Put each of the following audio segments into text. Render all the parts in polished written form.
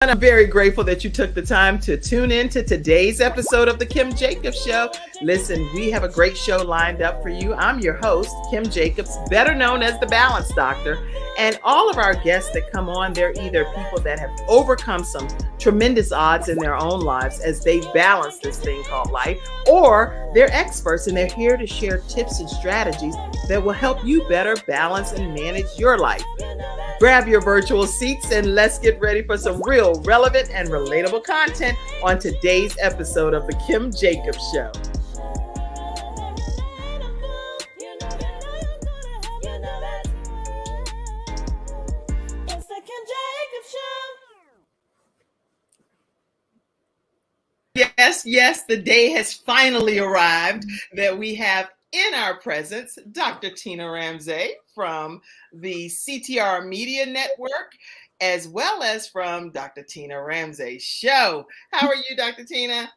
And I'm very grateful that you took the time to tune in to today's episode of The Kim Jacobs Show. Listen, we have a great show lined up for you. I'm your host, Kim Jacobs, better known as the Balance Doctor. And all of our guests that come on, they're either people that have overcome some tremendous odds in their own lives as they balance this thing called life, or they're experts and they're here to share tips and strategies that will help you better balance and manage your life. Grab your virtual seats and let's get ready for some real relevant and relatable content on today's episode of The Kim Jacobs Show. Yes, the day has finally arrived that we have in our presence Dr. Tina Ramsay from the CTR Media Network, as well as from Dr. Tina Ramsay Show. How are you, Dr. Tina?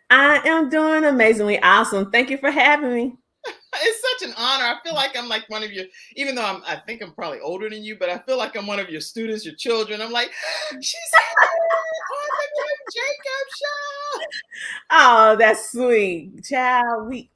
I am doing amazingly awesome. Thank you for having me. It's such an honor. I feel like I'm like one of your, even though I think I'm probably older than you, but I feel like I'm one of your students, your children. I'm like, she's here on the Kim Jacobs Show. Oh, that's sweet. Child, we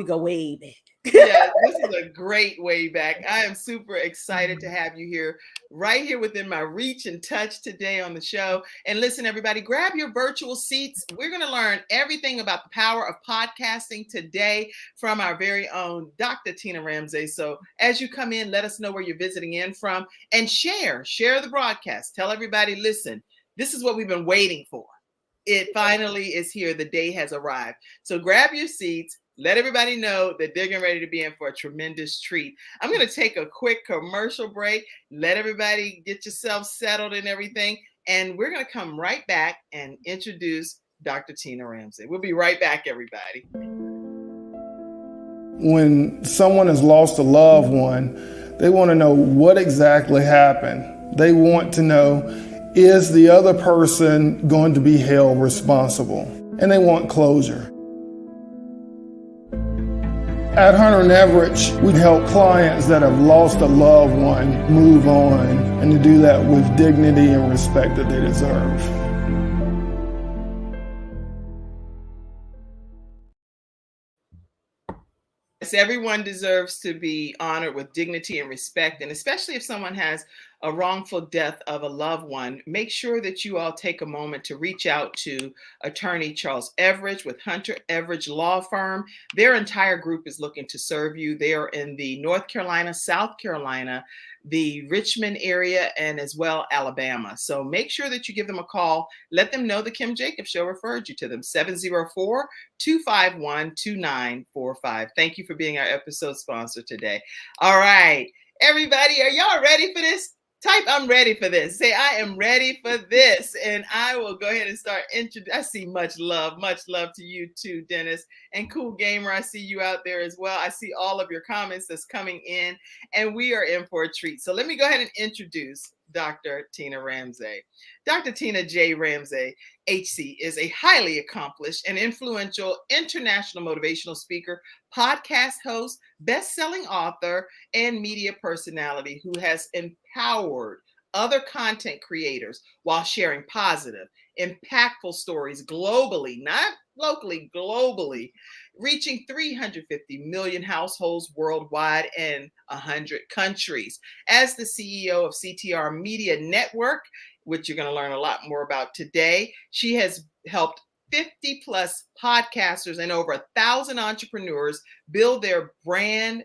go way back. Yeah, this is a great way back. I am super excited to have you here, right here within my reach and touch today on the show. And listen, everybody, grab your virtual seats. We're going to learn everything about the power of podcasting today from our very own Dr. Tina Ramsay. So as you come in, let us know where you're visiting in from and share the broadcast. Tell everybody, listen, this is what we've been waiting for. It finally is here. The day has arrived. So grab your seats. Let everybody know that they're getting ready to be in for a tremendous treat. I'm going to take a quick commercial break. Let everybody get yourself settled and everything. And we're going to come right back and introduce Dr. Tina Ramsay. We'll be right back, everybody. When someone has lost a loved one, they want to know what exactly happened. They want to know, is the other person going to be held responsible? And they want closure. At Hunter and Everett, we help clients that have lost a loved one move on, and to do that with dignity and respect that they deserve. Yes, everyone deserves to be honored with dignity and respect, and especially if someone has a wrongful death of a loved one, make sure that you all take a moment to reach out to attorney Charles Everett with Hunter Everett Law Firm. Their entire group is looking to serve you. They are in the North Carolina, South Carolina, the Richmond area, and as well Alabama. So make sure that you give them a call. Let them know the Kim Jacobs Show referred you to them. 704-251-2945. Thank you for being our episode sponsor today. All right, everybody, are y'all ready for this? Type, I'm ready for this. Say, I am ready for this. And I will go ahead and start introducing. I see much love to you too, Dennis. And Cool Gamer, I see you out there as well. I see all of your comments that's coming in. And we are in for a treat. So let me go ahead and introduce Dr. Tina Ramsay. Dr. Tina J. Ramsay, HC, is a highly accomplished and influential international motivational speaker, podcast host, best-selling author, and media personality who has empowered other content creators while sharing positive, impactful stories globally, not locally, globally, reaching 350 million households worldwide in 100 countries. As the CEO of CTR Media Network, which you're going to learn a lot more about today, she has helped 50 plus podcasters and over 1,000 entrepreneurs build their brand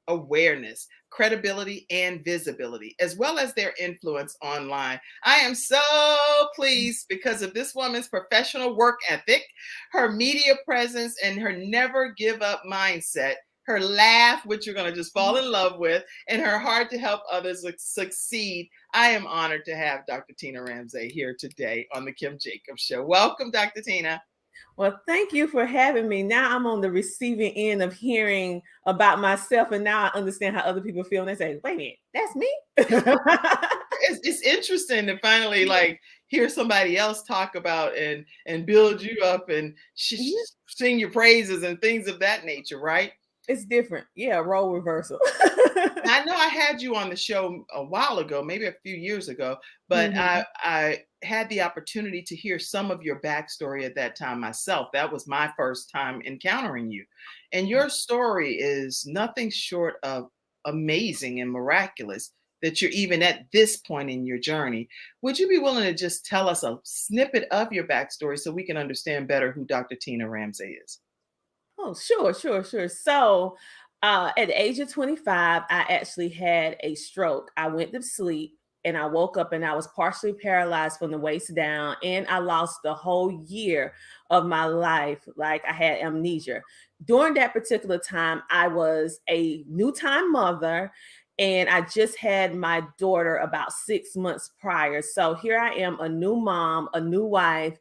awareness, credibility, and visibility, as well as their influence online. I am so pleased because of this woman's professional work ethic, her media presence, and her never give up mindset, her laugh, which you're going to just fall in love with, and her heart to help others succeed. I am honored to have Dr. Tina Ramsay here today on the Kim Jacobs Show. Welcome, Dr. Tina. Well, thank you for having me. Now I'm on the receiving end of hearing about myself, and now I understand how other people feel. And they say, wait a minute, that's me? It's interesting to finally like hear somebody else talk about and build you up and sing your praises and things of that nature, right? It's different. Yeah, role reversal. I know I had you on the show a while ago, maybe a few years ago, but Mhm. I had the opportunity to hear some of your backstory at that time myself. That was my first time encountering you. And your story is nothing short of amazing and miraculous that you're even at this point in your journey. Would you be willing to just tell us a snippet of your backstory so we can understand better who Dr. Tina Ramsay is? Oh, sure, sure, sure. So, at the age of 25, I actually had a stroke. I went to sleep and I woke up and I was partially paralyzed from the waist down, and I lost the whole year of my life. Like I had amnesia. During that particular time, I was a new time mother. And I just had my daughter about 6 months prior. So here I am, a new mom, a new wife,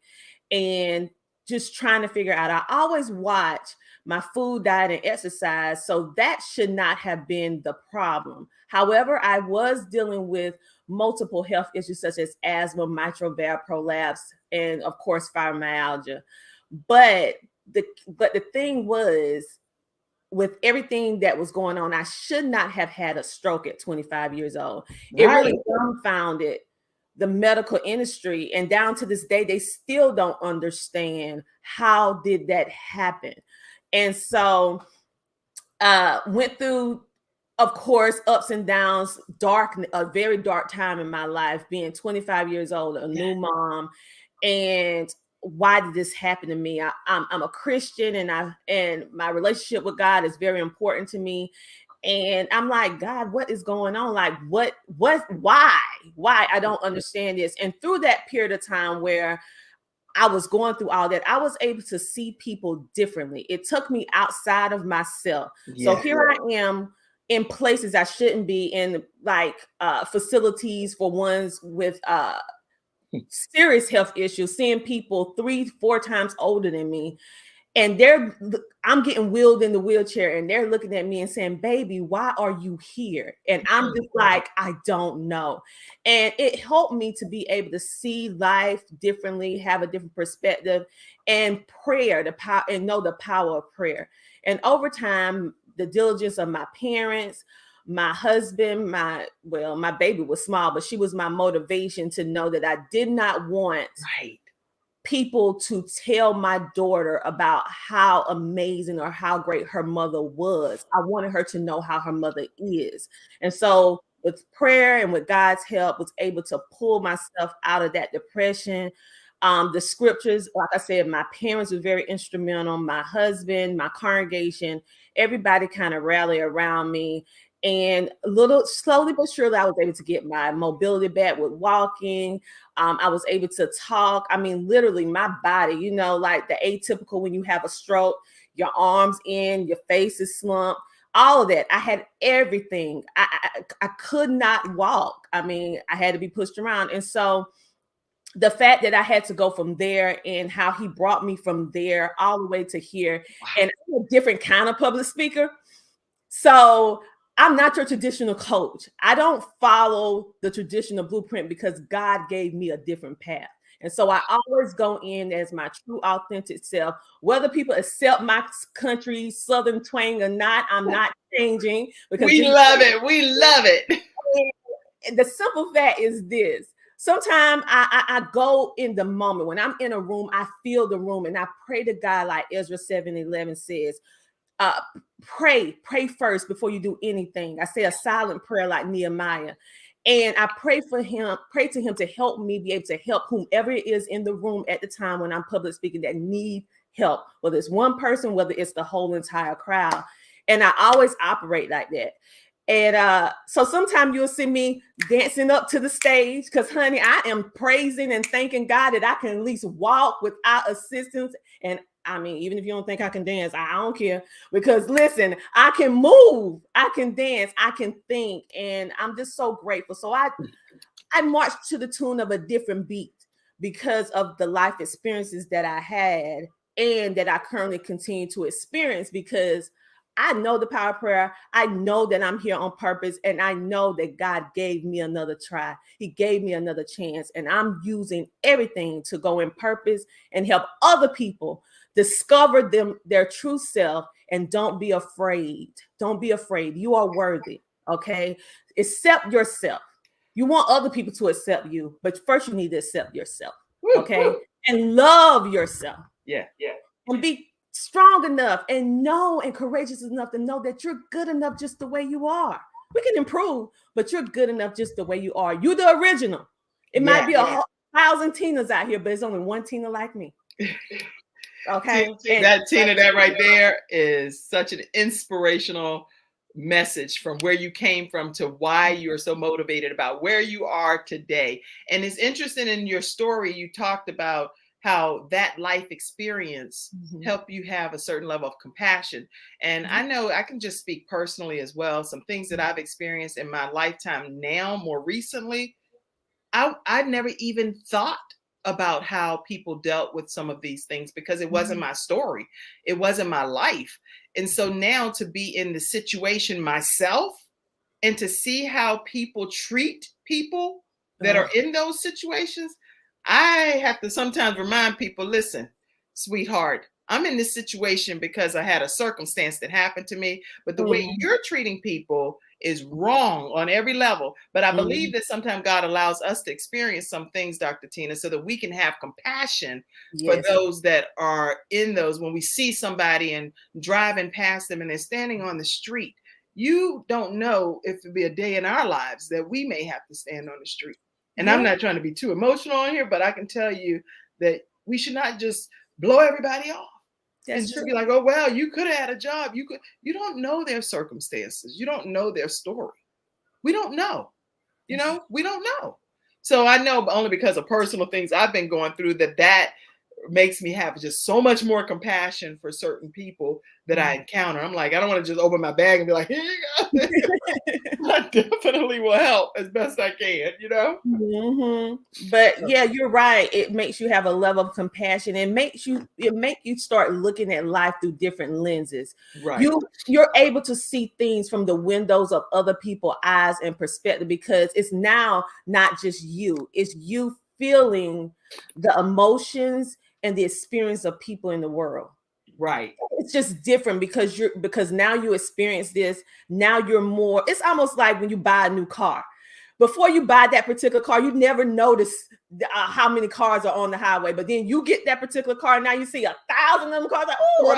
and just trying to figure out. I always watch my food, diet, and exercise. So that should not have been the problem. However, I was dealing with multiple health issues such as asthma, mitral valve prolapse, and of course, fibromyalgia. But the thing was, with everything that was going on, I should not have had a stroke at 25 years old. It Right. really dumbfounded the medical industry, and down to this day, they still don't understand how did that happen. And so went through, of course, ups and downs, a very dark time in my life, being 25 years old, a new mom. And why did this happen to me? I'm a Christian, and my relationship with God is very important to me. And I'm like, God, what is going on? Like, why? I don't understand this. And through that period of time where I was going through all that, I was able to see people differently. It took me outside of myself. So Yeah. here I am in places I shouldn't be in, like facilities for ones with serious health issues, seeing people 3-4 times older than me. And I'm getting wheeled in the wheelchair, and they're looking at me and saying, "Baby, why are you here?" And I'm just like, I don't know. And it helped me to be able to see life differently, have a different perspective, and prayer, the power, and know the power of prayer. And over time, the diligence of my parents, my husband, my baby was small, but she was my motivation to know that I did not want Right. people to tell my daughter about how amazing or how great her mother was. I wanted her to know how her mother is. And so with prayer and with God's help, was able to pull myself out of that depression. The scriptures, like I said, my parents were very instrumental. My husband, my congregation, everybody kind of rallied around me. And a little slowly but surely, I was able to get my mobility back with walking. I was able to talk. I mean, literally, my body, like the atypical when you have a stroke, your arms in, your face is slumped, all of that. I had everything. I could not walk. I mean, I had to be pushed around. And so the fact that I had to go from there and how he brought me from there all the way to here, Wow. and I'm a different kind of public speaker. So I'm not your traditional coach. I don't follow the traditional blueprint because God gave me a different path. And so I always go in as my true, authentic self. Whether people accept my country, Southern twang or not, I'm not changing because We love it. We love it. the simple fact is this. Sometimes I go in the moment. When I'm in a room, I feel the room and I pray to God, like Ezra 7:11 says, pray first before you do anything. I say a silent prayer like Nehemiah. And I pray to him to help me be able to help whomever it is in the room at the time when I'm public speaking that need help, whether it's one person, whether it's the whole entire crowd. And I always operate like that. And so sometimes you'll see me dancing up to the stage because, honey, I am praising and thanking God that I can at least walk without assistance. And I mean, even if you don't think I can dance, I don't care. Because listen, I can move, I can dance, I can think. And I'm just so grateful. So I march to the tune of a different beat because of the life experiences that I had and that I currently continue to experience, because I know the power of prayer. I know that I'm here on purpose, and I know that God gave me another try. He gave me another chance, and I'm using everything to go in purpose and help other people discover their true self. And don't be afraid. Don't be afraid. You are worthy. Okay. Accept yourself. You want other people to accept you, but first you need to accept yourself. Okay. And love yourself. Yeah. And be strong enough and know and courageous enough to know that you're good enough just the way you are. We can improve, but you're good enough just the way you are. You're the original. It might be 1,000 Tinas out here, but it's only one Tina like me. Okay. That right there is such an inspirational message from where you came from to why you're so motivated about where you are today. And it's interesting in your story, you talked about how that life experience helped you have a certain level of compassion. And I know I can just speak personally as well. Some things that I've experienced in my lifetime now, more recently, I never even thought about how people dealt with some of these things because it wasn't my story. It wasn't my life. And so now to be in the situation myself and to see how people treat people that are in those situations, I have to sometimes remind people, listen, sweetheart, I'm in this situation because I had a circumstance that happened to me, but the way you're treating people is wrong on every level. But I believe that sometimes God allows us to experience some things, Dr. Tina, so that we can have compassion for those that are in those. When we see somebody and driving past them and they're standing on the street, you don't know if it'll be a day in our lives that we may have to stand on the street. And I'm not trying to be too emotional on here, but I can tell you that we should not just blow everybody off. That's and just be like, oh, well, you could have had a job. You don't know their circumstances. You don't know their story. We don't know. We don't know. So I know only because of personal things I've been going through that makes me have just so much more compassion for certain people that I encounter. I'm like, I don't want to just open my bag and be like, here you go. I definitely will help as best I can, But yeah, you're right. It makes you have a level of compassion. It makes you start looking at life through different lenses. Right. You're able to see things from the windows of other people's eyes and perspective, because it's now not just you. It's you feeling the emotions and the experience of people in the world. Right. It's just different because now you experience this. Now you're more, it's almost like when you buy a new car. Before you buy that particular car, you never notice how many cars are on the highway. But then you get that particular car, and now you see 1,000 of them cars. Like, oh,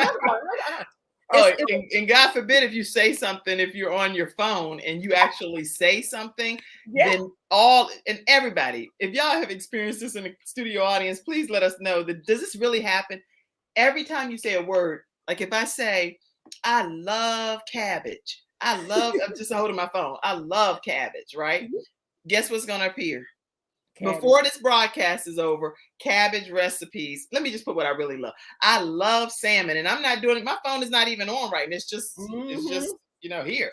right. And God forbid if you say something, if you're on your phone and you actually say something, then everybody, if y'all have experienced this in the studio audience, please let us know that does this really happen? Every time you say a word, like if I say, I love cabbage, I'm just holding my phone. I love cabbage, right? Guess what's going to appear? Cabbage. Before this broadcast is over, cabbage recipes. Let me just put what I really love. I love salmon, and I'm not doing it. My phone is not even on right. And it's just here.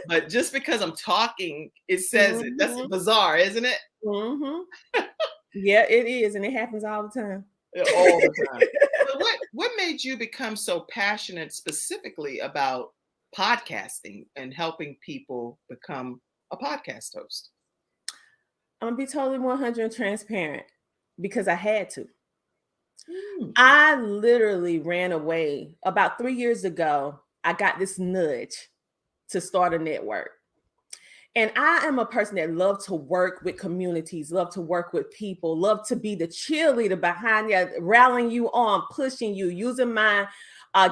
But just because I'm talking, it says it. That's bizarre, isn't it? Yeah, it is. And it happens all the time. All the time. So what made you become so passionate specifically about podcasting and helping people become a podcast host? I'm gonna be totally 100 transparent because I had to. I literally ran away about 3 years ago. I got this nudge to start a network. And I am a person that loves to work with communities, love to work with people, love to be the cheerleader behind you, rallying you on, pushing you, using my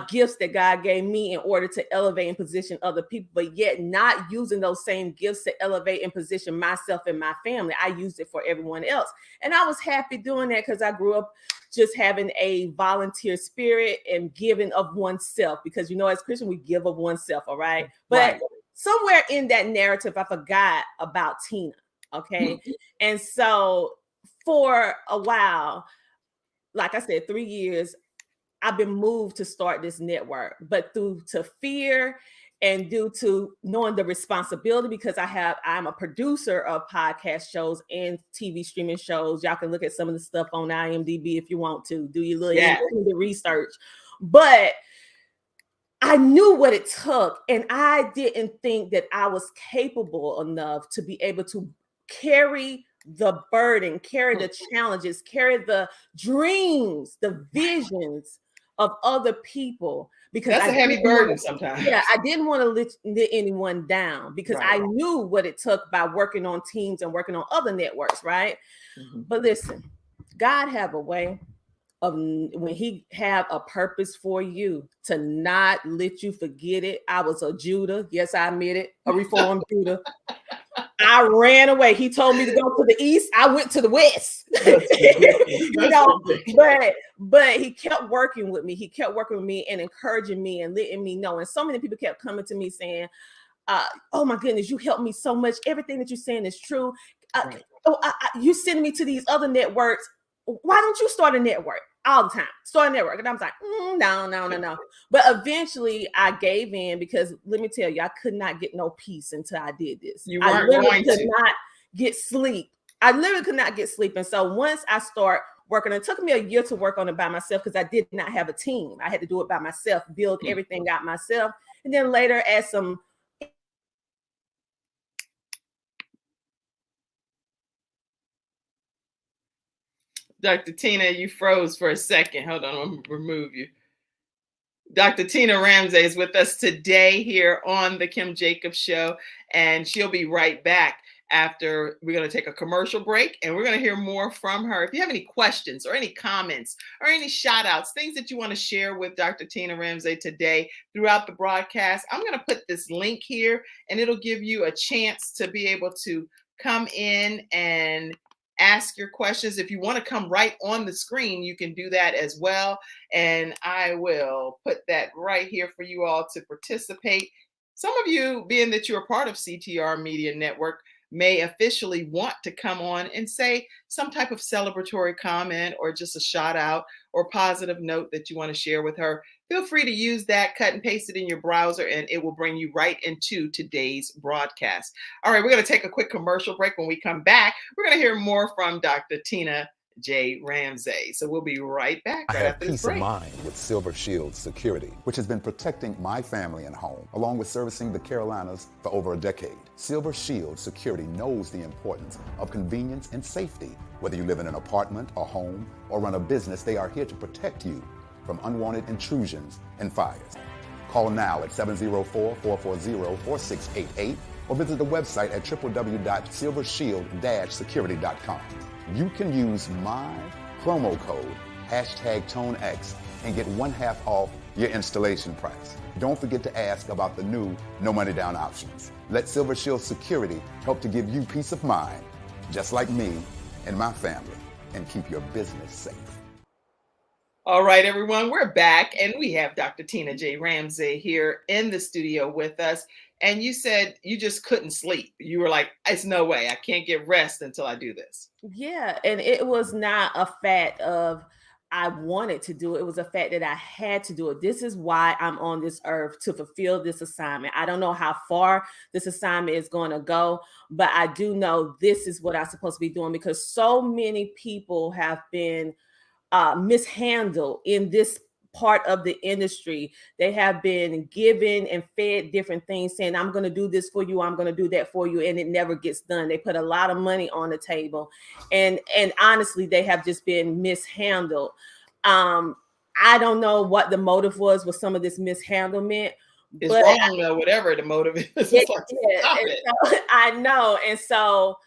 gifts that God gave me in order to elevate and position other people, but yet not using those same gifts to elevate and position myself and my family. I used it for everyone else. And I was happy doing that because I grew up just having a volunteer spirit and giving of oneself, because, as Christian, we give of oneself, all right? But somewhere in that narrative, I forgot about Tina, okay? And so for a while, like I said, 3 years, I've been moved to start this network, but due to fear and due to knowing the responsibility, because I'm a producer of podcast shows and TV streaming shows. Y'all can look at some of the stuff on IMDb if you want to do your little research. But I knew what it took, and I didn't think that I was capable enough to be able to carry the burden, carry the challenges, carry the dreams, the visions of other people, because that's a heavy burden sometimes. Yeah, I didn't want to let anyone down, because Right. I knew what it took by working on teams and working on other networks, right? Mm-hmm. But listen, God have a way of, when he have a purpose for you, to not let you forget it. I was a Judah. Yes, I admit it. A reformed Judah. I ran away. He told me to go to the east. I went to the west. But he kept working with me. He kept working with me and encouraging me and letting me know. And so many people kept coming to me saying, oh my goodness, you helped me so much. Everything that you're saying is true. Right. You send me to these other networks. Why don't you start a network? All the time, start a network. And I was like, no. But eventually I gave in, because let me tell you, I could not get no peace until I did this. I literally could not get sleep. And so once I start working, it took me a year to work on it by myself, because I did not have a team. I had to do it by myself, build everything out myself. And then later, as some Dr. Tina, you froze for a second. Hold on, I'm going to remove you. Dr. Tina Ramsay is with us today here on the Kim Jacobs Show, and she'll be right back after we're going to take a commercial break, and we're going to hear more from her. If you have any questions or any comments or any shout outs, things that you want to share with Dr. Tina Ramsay today throughout the broadcast, I'm going to put this link here, and it'll give you a chance to be able to come in and ask your questions. If you want to come right on the screen, you can do that as well. And I will put that right here for you all to participate. Some of you, being that you're a part of CTR Media Network, may officially want to come on and say some type of celebratory comment or just a shout out or positive note that you want to share with her. Feel free to use that, cut and paste it in your browser, and it will bring you right into today's broadcast. All right, we're going to take a quick commercial break. When we come back, we're going to hear more from Dr. Tina J. Ramsay. So we'll be right back. I have peace of mind with Silver Shield Security, which has been protecting my family and home, along with servicing the Carolinas for over a decade. Silver Shield Security knows the importance of convenience and safety. Whether you live in an apartment, a home, or run a business, they are here to protect you from unwanted intrusions and fires. Call now at 704-440-4688 or visit the website at www.silvershield-security.com. You can use my promo code, #ToneX, and get 1/2 off your installation price. Don't forget to ask about the new no money down options. Let Silver Shield Security help to give you peace of mind, just like me and my family, and keep your business safe. All right, everyone, we're back, and we have Dr. Tina J. Ramsay here in the studio with us. And you said you just couldn't sleep. You were like, it's no way. I can't get rest until I do this. Yeah, and it was not a fact of I wanted to do it. It was a fact that I had to do it. This is why I'm on this earth, to fulfill this assignment. I don't know how far this assignment is going to go, but I do know this is what I'm supposed to be doing, because so many people have been mishandled in this part of the industry. They have been given and fed different things, saying, I'm going to do this for you, I'm going to do that for you, and it never gets done. They put a lot of money on the table, and honestly, they have just been mishandled. I don't know what the motive was with some of this mishandlement. It's wrong, though, whatever the motive is. Stop it. So, I know. And so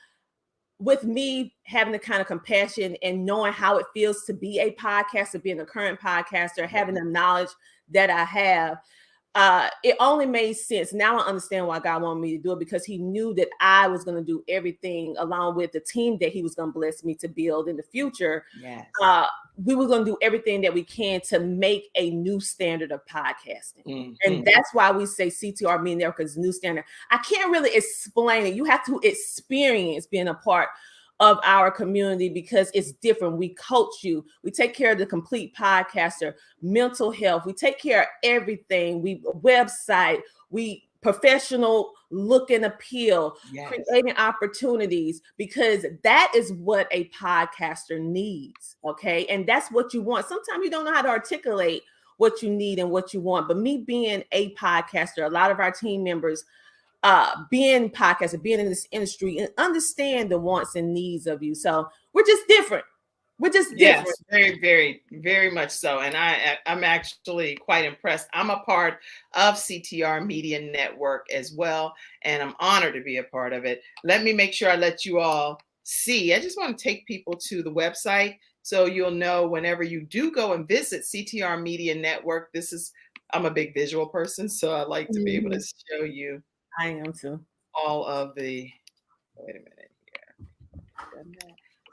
with me having the kind of compassion and knowing how it feels to be a podcaster, being a current podcaster, having the knowledge that I have, it only made sense. Now I understand why God wanted me to do it, because he knew that I was going to do everything along with the team that he was going to bless me to build in the future. Yes. We were going to do everything that we can to make a new standard of podcasting. Mm-hmm. And that's why we say CTR Media Network is a new standard. I can't really explain it. You have to experience being a part of our community, because it's different. We coach you. We take care of the complete podcaster, mental health. We take care of everything. We website, we professional look and appeal, yes, creating opportunities, because that is what a podcaster needs. Okay. And that's what you want. Sometimes you don't know how to articulate what you need and what you want. But me being a podcaster, a lot of our team members being podcasters, being in this industry, and understand the wants and needs of you. So we're just different. which is Yes, different. very, very, very much so. And I'm actually quite impressed. I'm a part of CTR Media Network as well, and I'm honored to be a part of it. Let me make sure I let you all see. I just want to take people to the website so you'll know whenever you do go and visit CTR Media Network. I'm a big visual person, so I like to be able to show you. I am too. All of the, wait a minute here.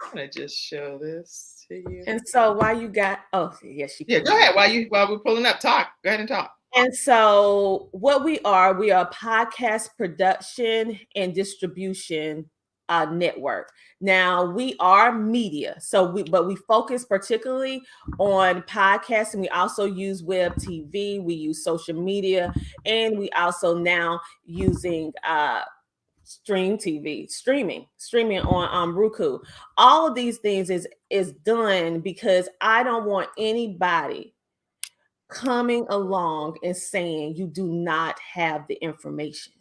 I'm gonna just show this to you. And so while you got, yeah, go ahead. While we're pulling up, talk. Go ahead and talk. And so what we are a podcast production and distribution network. Now we are media, but we focus particularly on podcasts, and we also use web TV, we use social media, and we also now using streaming on Roku. All of these things is done because I don't want anybody coming along and saying you do not have the information.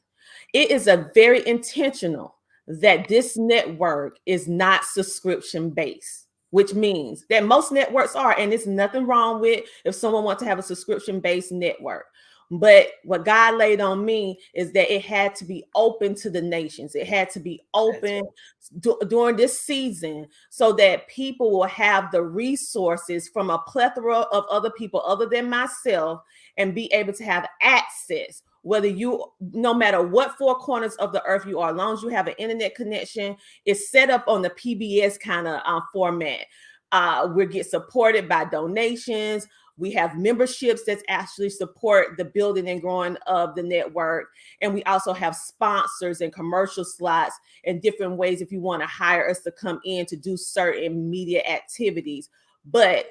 It is a very intentional that this network is not subscription based, which means that most networks are, and there's nothing wrong with if someone wants to have a subscription based network. But what God laid on me is that it had to be open to the nations. It had to be open during this season so that people will have the resources from a plethora of other people other than myself and be able to have access. Whether no matter what four corners of the earth you are, as long as you have an internet connection, it's set up on the PBS kind of format. We get supported by donations. We have memberships that actually support the building and growing of the network. And we also have sponsors and commercial slots and different ways if you want to hire us to come in to do certain media activities. But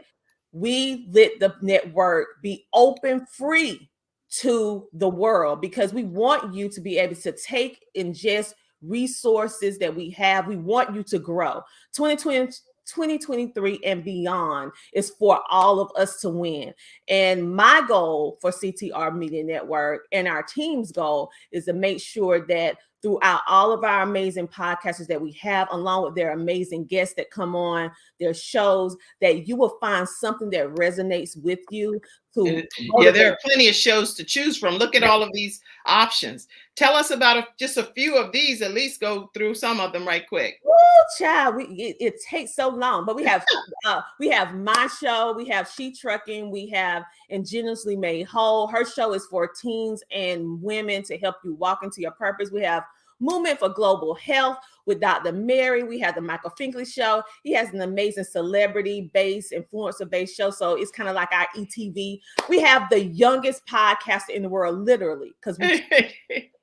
we let the network be open, free to the world because we want you to be able to take ingest resources that we have. We want you to grow. 2023 and beyond is for all of us to win. And my goal for CTR Media Network and our team's goal is to make sure that throughout all of our amazing podcasters that we have, along with their amazing guests that come on their shows, that you will find something that resonates with you. There are plenty of shows to choose from. Look at all of these options. Tell us about just a few of these. At least go through some of them right quick. Child, it takes so long, but we have my show, we have She Trucking, we have Ingeniously Made Whole. Her show is for teens and women to help you walk into your purpose. We have Movement for Global Health with Dr. Mary. We have the Michael Finkley Show. He has an amazing celebrity-based, influencer-based show, so it's kind of like our ETV. We have the youngest podcaster in the world, literally, because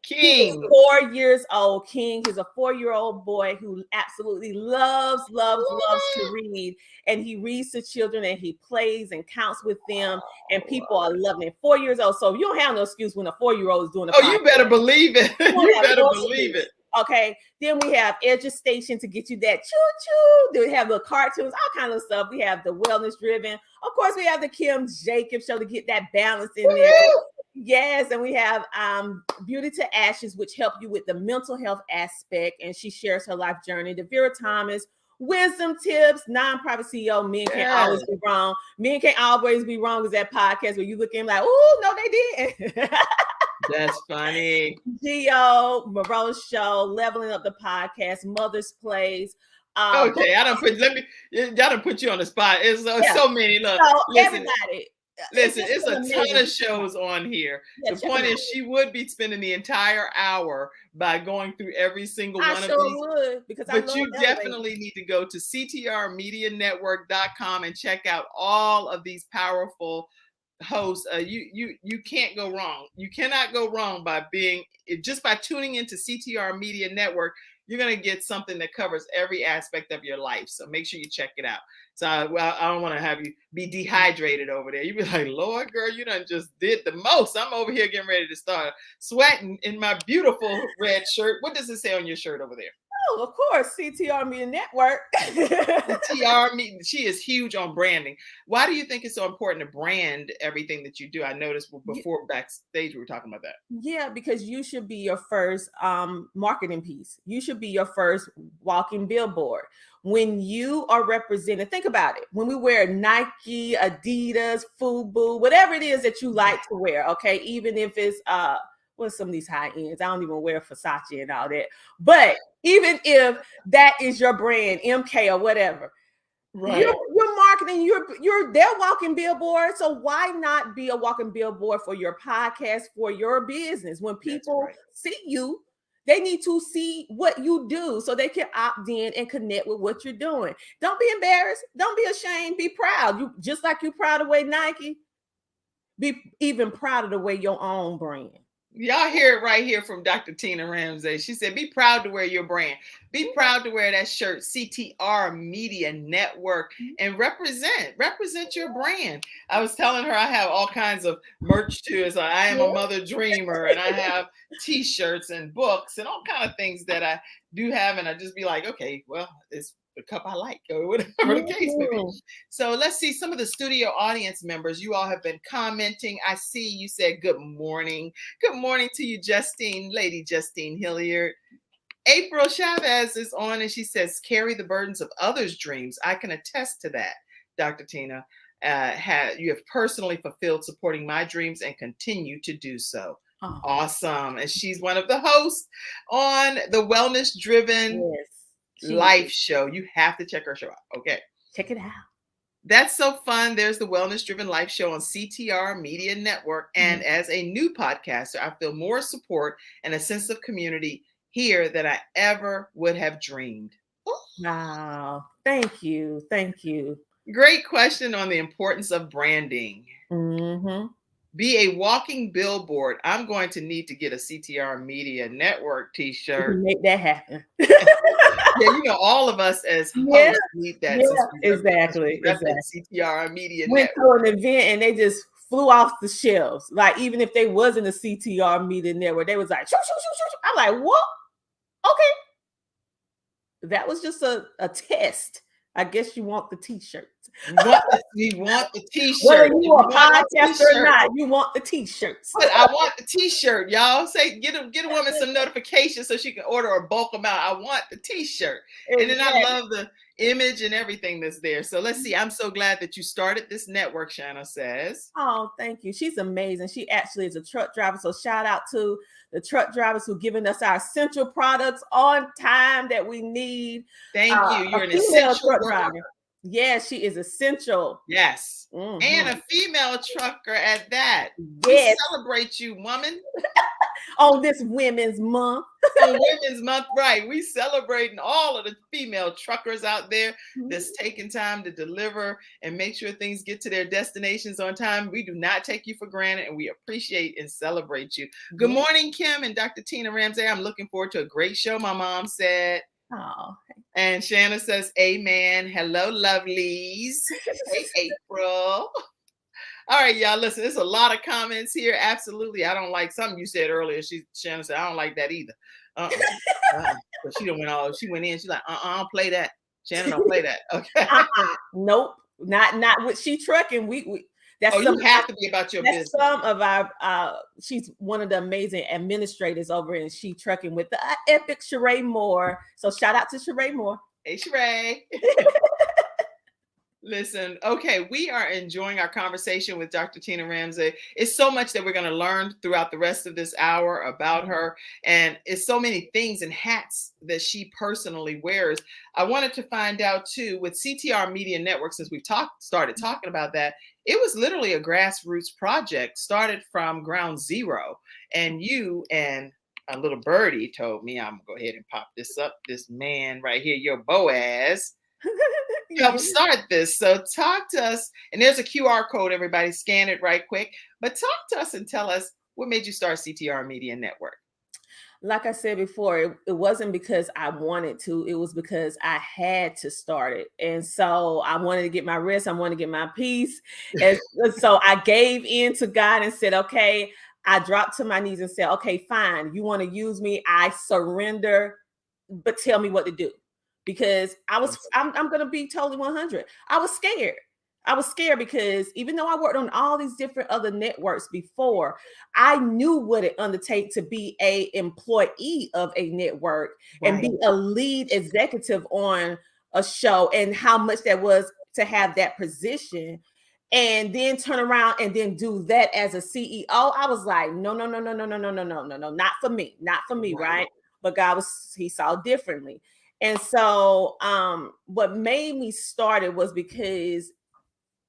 King is 4 years old. King is a 4-year-old boy who absolutely loves to read, and he reads to children and he plays and counts with them, and people are loving it. 4 years old, so you don't have no excuse when a 4-year-old is doing a podcast. You better believe it. You better believe it. Okay, then we have Education to get you that choo-choo. Then we have the cartoons, all kinds of stuff. We have the wellness driven. Of course, we have the Kim Jacobs show to get that balance in there. Yes, and we have Beauty to Ashes, which help you with the mental health aspect, and she shares her life journey. The Vera Thomas Wisdom Tips, Nonprofit CEO. Men can't always be wrong. Men can't always be wrong is that podcast where you look in like, oh no, they didn't. That's funny. Gio Moreau's show, Leveling Up the Podcast, Mother's Place. Okay, I don't put you on the spot. It's so many. Look, everybody. Listen, it's a ton of shows on here. The point is, she would be spending the entire hour by going through every single one of these. Would, but you definitely need to go to ctrmedianetwork.com and check out all of these powerful hosts. You can't go wrong. You cannot go wrong by tuning into CTR Media Network. You're going to get something that covers every aspect of your life. So make sure you check it out. So I don't want to have you be dehydrated over there. You be like, Lord, girl, you done just did the most. I'm over here getting ready to start sweating in my beautiful red shirt. What does it say on your shirt over there? Oh, of course, CTR Media Network. She is huge on branding. Why do you think it's so important to brand everything that you do? I noticed before backstage we were talking about that. Yeah, because you should be your first marketing piece. You should be your first walking billboard. When you are represented, think about it. When we wear Nike, Adidas, FUBU, whatever it is that you like to wear, okay, even if it's what's some of these high ends, I don't even wear Versace and all that. But even if that is your brand, MK or whatever, right, you're marketing, you're their walking billboard. So why not be a walking billboard for your podcast, for your business? When people see you, they need to see what you do so they can opt in and connect with what you're doing. Don't be embarrassed. Don't be ashamed. Be proud. You just like you're proud of the way Nike, be even proud of the way your own brand. Y'all hear it right here from Dr. Tina Ramsay. She said, be proud to wear your brand. Be proud to wear that shirt, CTR Media Network, and represent your brand. I was telling her I have all kinds of merch too. It's like, I am a mother dreamer, and I have t-shirts and books and all kinds of things that I do have. And I just be like, okay, well, it's the cup I like, or whatever the case may be. So let's see some of the studio audience members. You all have been commenting. I see you said good morning. Good morning to you, Justine, Lady Justine Hilliard. April Chavez is on, and she says, carry the burdens of others' dreams. I can attest to that, Dr. Tina. You have personally fulfilled supporting my dreams and continue to do so. Oh. Awesome. And she's one of the hosts on the Wellness Driven Life show. You have to check her show out. Okay. Check it out. That's so fun. There's the Wellness Driven Life show on CTR Media Network. And as a new podcaster, I feel more support and a sense of community here than I ever would have dreamed. Wow. Thank you. Thank you. Great question on the importance of branding. Mm-hmm. Be a walking billboard. I'm going to need to get a CTR Media Network t-shirt. Make that happen. Yeah, you know, all of us as hosts need that. Yeah, exactly. CTR Media Went Network. to an event and they just flew off the shelves. Like, even if they wasn't a CTR Media Network, they was like, shoo, shoo, shoo, shoo. I'm like, what? Okay. That was just a test. I guess you want the t-shirt. We want the t-shirt. Whether you a podcaster or not, you want the t-shirts. But I want the t-shirt, y'all. Say, get a woman some notifications so she can order a bulk amount. I want the t-shirt. Exactly. And then I love the image and everything that's there. So let's see. I'm so glad that you started this network, Shanna says. Oh, thank you. She's amazing. She actually is a truck driver. So shout out to the truck drivers who giving us our essential products on time that we need. Thank you. You're an essential truck driver. Yeah, she is essential. Yes. Mm-hmm. And a female trucker at that. Yes. We celebrate you, woman. On this Women's Month. On Women's Month, right. We celebrating all of the female truckers out there that's taking time to deliver and make sure things get to their destinations on time. We do not take you for granted, and we appreciate and celebrate you. Good morning, Kim and Dr. Tina Ramsay. I'm looking forward to a great show, my mom said. Oh. And Shanna says, amen. Hello, lovelies. Hey, April. All right, y'all, listen, there's a lot of comments here. Absolutely. I don't like something you said earlier. Shanna said, I don't like that either. But she went in. She's like, I don't play that. Shanna don't play that. Okay. Nope. Not with she trucking. We that's you have to be about your business. Some of our she's one of the amazing administrators over in She Trucking with the epic Sheree Moore. So shout out to Sheree Moore. Hey, Sheree. Listen, okay, we are enjoying our conversation with Dr. Tina Ramsay. It's so much that we're going to learn throughout the rest of this hour about her. And it's so many things and hats that she personally wears. I wanted to find out too, with CTR Media Network, since we've started talking about that, it was literally a grassroots project, started from ground zero. And you and a little birdie told me, I'm going to go ahead and pop this up. This man right here, your Boaz, help start this. So talk to us, and there's a QR code, everybody scan it right quick, but talk to us and tell us what made you start CTR Media Network. Like I said before, it wasn't because I wanted to, it was because I had to start it. And so I wanted to get my rest, I wanted to get my peace. And so I gave in to God and said, okay, I dropped to my knees and said, okay, fine, you want to use me, I surrender but tell me what to do, because I'm going to be totally 100. I was scared. Because even though I worked on all these different other networks before, I knew what it undertakes to be a employee of a network and be a lead executive on a show, and how much that was to have that position, and then turn around and then do that as a CEO. I was like, no, not for me, right? But he saw differently. And so what made me start it was because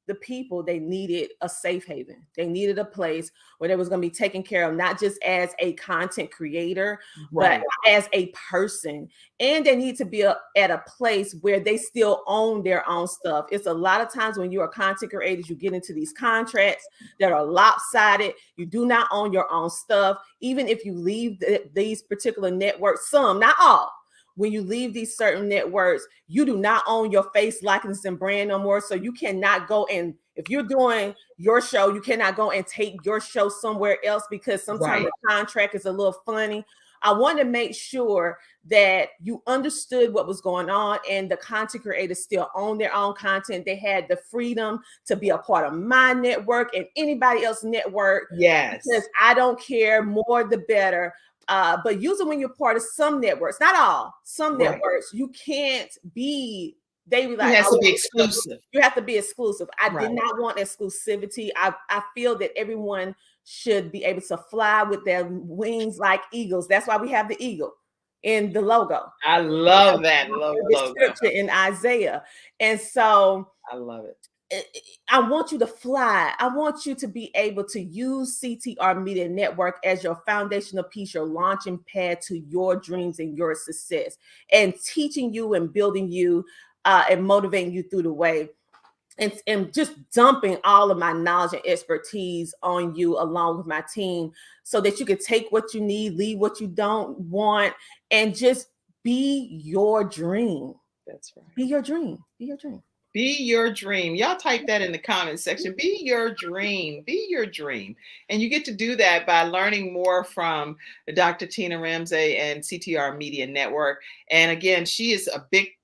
the people, they needed a safe haven. They needed a place where they was going to be taken care of, not just as a content creator, but as a person. And they need to be at a place where they still own their own stuff. It's a lot of times when you're a content creator, you get into these contracts that are lopsided. You do not own your own stuff. Even if you leave these particular networks, some, not all, when you leave these certain networks, you do not own your face, likeness, and brand no more. So you cannot go, and if you're doing your show, you cannot go and take your show somewhere else, because sometimes the contract is a little funny. I want to make sure that you understood what was going on, and the content creators still own their own content. They had the freedom to be a part of my network and anybody else's network. Yes. Because I don't care, more the better. But usually when you're part of some networks, not all, some networks, you can't be, they were like, it has to be exclusive. You have to be exclusive. I did not want exclusivity. I feel that everyone should be able to fly with their wings like eagles. That's why we have the eagle in the logo. I love that logo. Scripture in Isaiah. And so I love it. I want you to fly. I want you to be able to use CTR Media Network as your foundational piece, your launching pad to your dreams and your success, and teaching you and building you and motivating you through the way, and just dumping all of my knowledge and expertise on you along with my team, so that you can take what you need, leave what you don't want, and just be your dream. That's right. Be your dream. Be your dream. Be your dream. Y'all type that in the comment section. Be your dream. Be your dream. And you get to do that by learning more from Dr. Tina Ramsay and CTR Media Network. And again, she is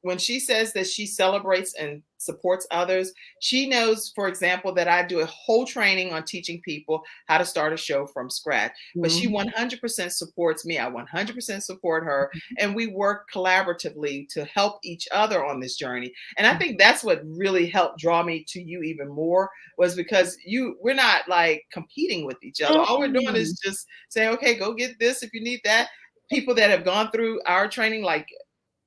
when she says that she celebrates and supports others, she knows, for example, that I do a whole training on teaching people how to start a show from scratch. But she 100% supports me. I 100% support her. And we work collaboratively to help each other on this journey. And I think that's what really helped draw me to you even more, was because we're not like competing with each other. All we're doing is just saying, okay, go get this if you need that. People that have gone through our training, like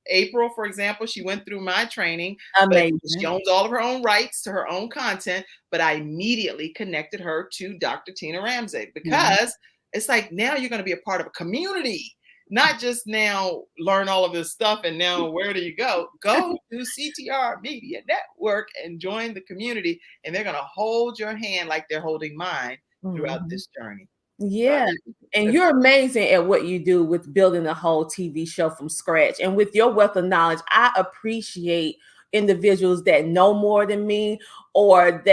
April, for example, she went through my training. Amazing. But she owns all of her own rights to her own content, but I immediately connected her to Dr. Tina Ramsay, because it's like, now you're going to be a part of a community, not just now learn all of this stuff and now where do you go? Go to CTR Media Network and join the community, and they're going to hold your hand like they're holding mine throughout this journey. Yeah. And you're amazing at what you do with building a whole TV show from scratch. And with your wealth of knowledge, I appreciate individuals that know more than me, or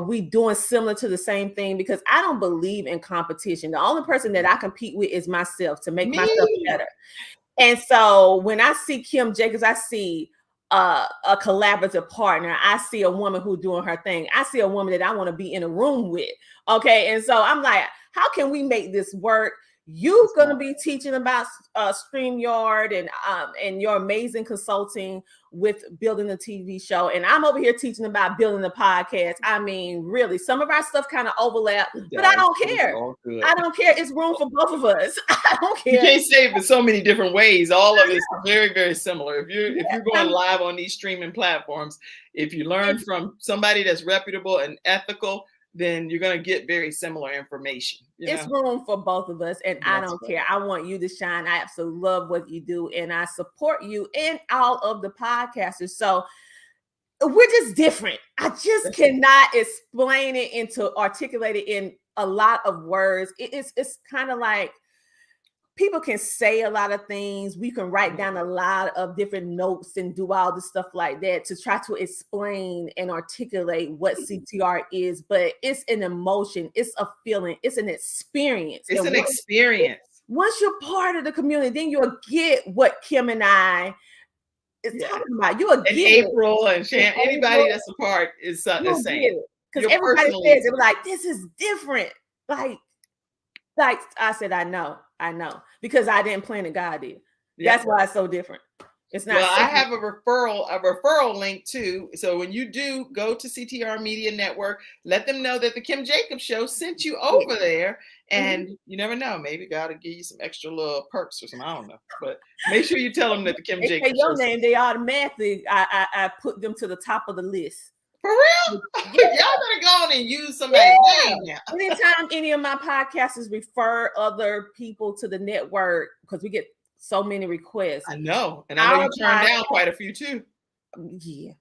we doing similar to the same thing, because I don't believe in competition. The only person that I compete with is myself, to make myself better. And so when I see Kim Jacobs, I see a collaborative partner. I see a woman who's doing her thing. I see a woman that I want to be in a room with. Okay. And so I'm like, how can we make this work? You're going to be teaching about StreamYard and your amazing consulting with building a TV show. And I'm over here teaching about building a podcast. I mean, really, some of our stuff kind of overlap, but I don't care. I don't care. It's room for both of us. I don't care. You can't say it in so many different ways. All of it is very, very similar. If you're going live on these streaming platforms, if you learn from somebody that's reputable and ethical, then you're going to get very similar information. It's room for both of us, and I don't care. I want you to shine. I absolutely love what you do, and I support you and all of the podcasters. So we're just different. I just cannot explain it articulate it in a lot of words. It's kind of like, people can say a lot of things. We can write down a lot of different notes and do all this stuff like that to try to explain and articulate what CTR is. But it's an emotion. It's a feeling. It's an experience. It's an experience. Once you're part of the community, then you'll get what Kim and I is talking about. You'll And get April and Shan, April, anybody that's a part is you'll saying get it. Because you're everybody personally. says it was like, this is different. Like I said, I know, because I didn't plan it, God did. Yep. That's why it's so different. It's not. Well, I have a referral link too. So when you do go to CTR Media Network, let them know that the Kim Jacobs Show sent you over there. And you never know, maybe God will give you some extra little perks or something. I don't know, but make sure you tell them that the Kim Jacobs Show. Your Show. name, they automatically I put them to the top of the list. For real? Yeah. Y'all better go on and use somebody's name now. Anytime any of my podcasters refer other people to the network, because we get so many requests. I know. And I know you turned down quite a few too. Yeah.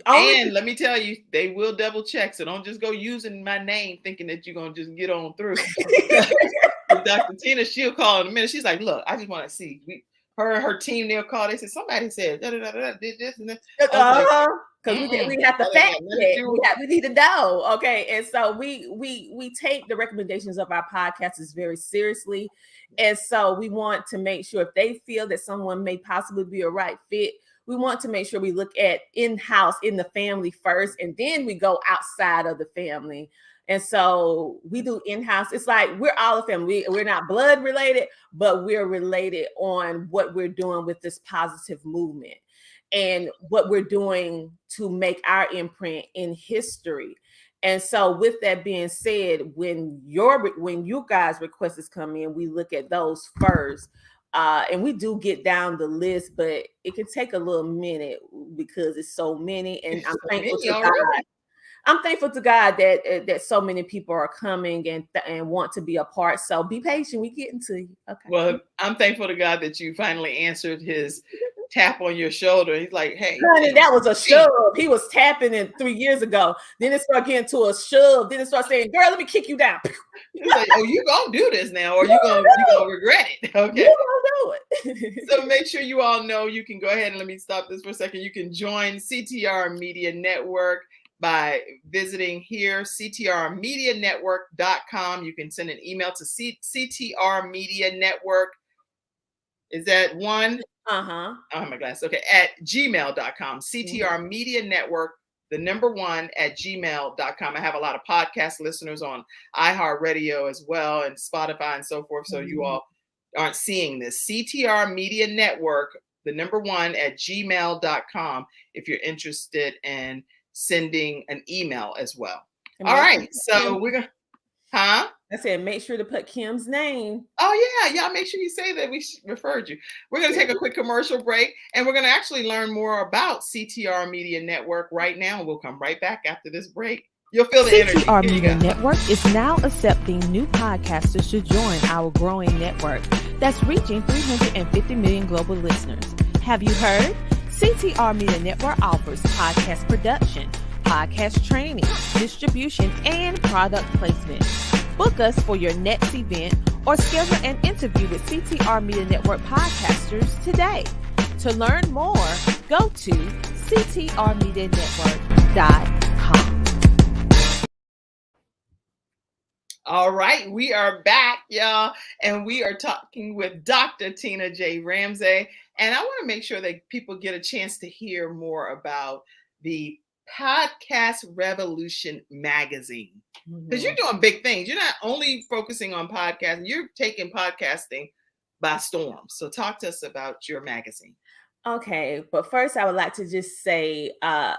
And let me tell you, they will double check. So don't just go using my name thinking that you're going to just get on through. Dr. Tina, she'll call in a minute. She's like, look, I just want to see. Her team, they'll call. They said, somebody said, did this and that. Because we have to fact check. We need to know. Okay. And so we take the recommendations of our podcasters very seriously. And so we want to make sure if they feel that someone may possibly be a right fit, we want to make sure we look at in-house, in the family first, and then we go outside of the family. And so we do in-house. It's like we're all a family. We're not blood related, but we're related on what we're doing with this positive movement and what we're doing to make our imprint in history. And so with that being said, when you guys' requests come in, we look at those first. And we do get down the list, but it can take a little minute because it's so many. And I'm thankful to God. I'm thankful to God that so many people are coming and want to be a part. So be patient. We getting to you. Okay. Well, I'm thankful to God that you finally answered his tap on your shoulder. He's like, hey. Honey, that was a shove. He was tapping it 3 years ago. Then it started getting to a shove. Then it started saying, girl, let me kick you down. He's like, oh, you gonna do this now, or you gonna regret it. Okay. You gonna do it. So make sure you all know you can go ahead and let me stop this for a second. You can join CTR Media Network by visiting here, ctrmedianetwork.com. You can send an email to CTR Media Network. Is that one? Uh-huh. Oh, my glasses. Okay. At gmail.com. CTR Media Network, the number 1 at gmail.com. I have a lot of podcast listeners on iHeartRadio as well and Spotify and so forth. So you all aren't seeing this. CTR Media Network, the number 1 at gmail.com if you're interested in sending an email as well. All right. So we're going to, I said, make sure to put Kim's name. Oh, yeah. Y'all make sure you say that we referred you. We're going to take a quick commercial break, and we're going to actually learn more about CTR Media Network right now. We'll come right back after this break. You'll feel the energy. CTR Media Network is now accepting new podcasters to join our growing network that's reaching 350 million global listeners. Have you heard? CTR Media Network offers podcast production, podcast training, distribution, and product placement. Book us for your next event or schedule an interview with CTR Media Network podcasters today. To learn more, go to ctrmedianetwork.com. All right, we are back, y'all, and we are talking with Dr. Tina J. Ramsay. And I want to make sure that people get a chance to hear more about the Podcast Revolution magazine, because you're doing big things. You're not only focusing on podcasting, you're taking podcasting by storm. So talk to us about your magazine. Okay, but first I would like to just say my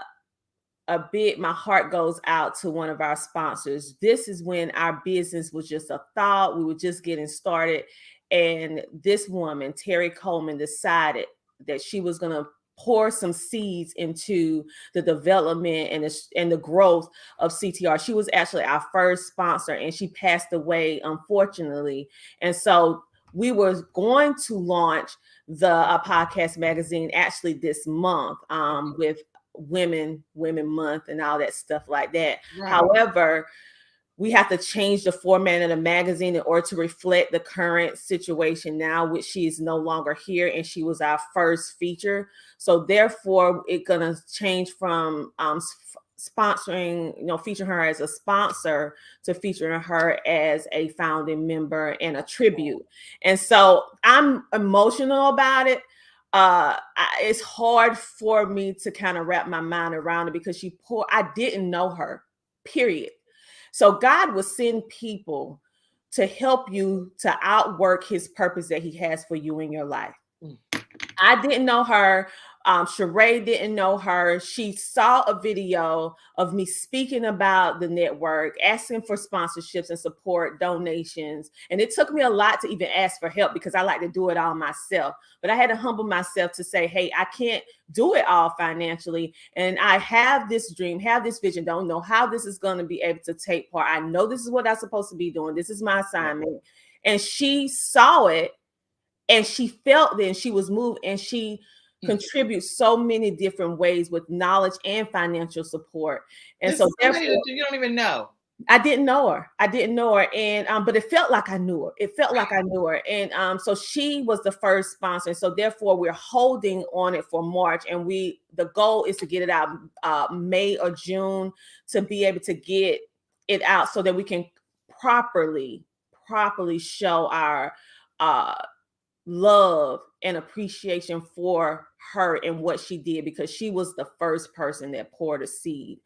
heart goes out to one of our sponsors. This is when our business was just a thought. We were just getting started. And this woman, Terry Coleman, decided that she was going to pour some seeds into the development and the growth of CTR. She was actually our first sponsor, and she passed away, unfortunately. And so we were going to launch the podcast magazine actually this month with Women Month and all that stuff like that. Right. However, we have to change the format of the magazine in order to reflect the current situation now, which she is no longer here, and she was our first feature. So therefore, it's going to change from sponsoring, featuring her as a sponsor to featuring her as a founding member and a tribute. And so I'm emotional about it. It's hard for me to kind of wrap my mind around it because I didn't know her, period. So God will send people to help you to outwork his purpose that he has for you in your life. I didn't know her. Sheree didn't know her. She saw a video of me speaking about the network, asking for sponsorships and support, donations. And it took me a lot to even ask for help because I like to do it all myself. But I had to humble myself to say, hey, I can't do it all financially. And I have this dream, have this vision, don't know how this is going to be able to take part. I know this is what I'm supposed to be doing. This is my assignment. And she saw it. And she felt it and she was moved and she contributes so many different ways with knowledge and financial support. And this so therefore, you don't even know. I didn't know her. And but it felt like I knew her. And so she was the first sponsor. So therefore we're holding on it for March. And the goal is to get it out May or June to be able to get it out so that we can properly show our love and appreciation for her and what she did, because she was the first person that poured a seed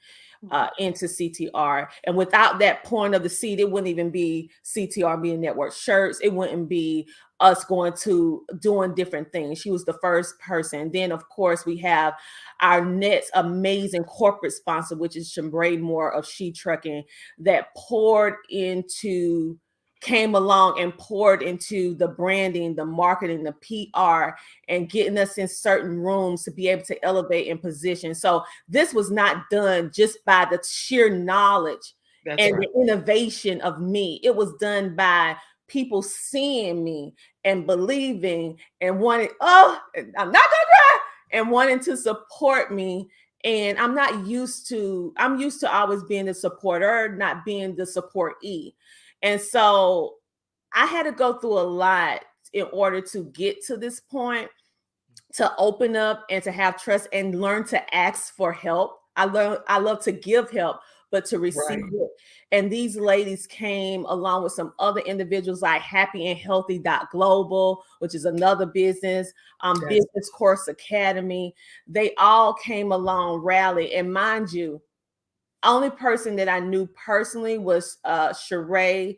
into CTR. And without that pouring of the seed, it wouldn't even be CTR Media Network shirts. It wouldn't be us going to doing different things. She was the first person. Then, of course, we have our next amazing corporate sponsor, which is Shambrae Moore of She Trucking, that came along and poured into the branding, the marketing, the PR, and getting us in certain rooms to be able to elevate in position. So this was not done just by the sheer knowledge the innovation of me. It was done by people seeing me and believing and wanting, I'm not gonna cry, and wanting to support me. And I'm used to always being the supporter, not being the supportee. And so I had to go through a lot in order to get to this point, to open up and to have trust and learn to ask for help. I love to give help, but to receive it. And these ladies came along with some other individuals like Happy and Healthy Global, which is another business, Business Course Academy. They all came along, rally. And mind you, only person that I knew personally was Sheree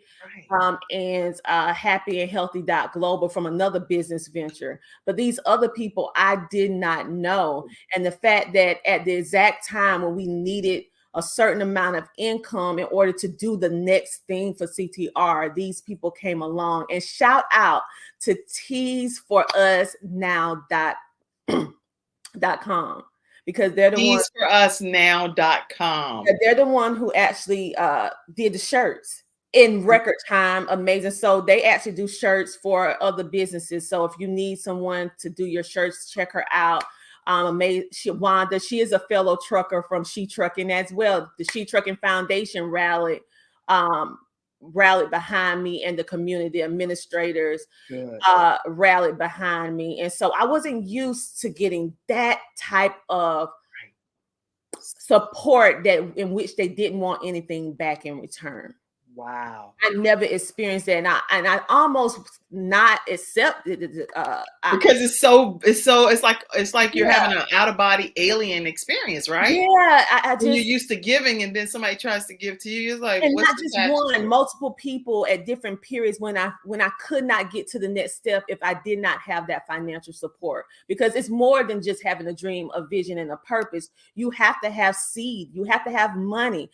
and Happy and Healthy Global from another business venture. But these other people I did not know. And the fact that at the exact time when we needed a certain amount of income in order to do the next thing for CTR, these people came along. And shout out to teaseforusnow.com. Because they're the one teaseforusnow.com. They're the one who actually did the shirts in record time. Amazing. So they actually do shirts for other businesses. So if you need someone to do your shirts, check her out. Amazing. Wanda, she is a fellow trucker from She Trucking as well. The She Trucking Foundation rallied behind me, and the community administrators rallied behind me. And so I wasn't used to getting that type of support in which they didn't want anything back in return. Wow. I never experienced that. And I almost not accepted it. Because it's like you're having an out-of-body alien experience, right? Yeah. I just, when you're used to giving and then somebody tries to give to you, it's like, and not just one, multiple people at different periods when I could not get to the next step if I did not have that financial support. Because it's more than just having a dream, a vision, and a purpose. You have to have seed. You have to have money.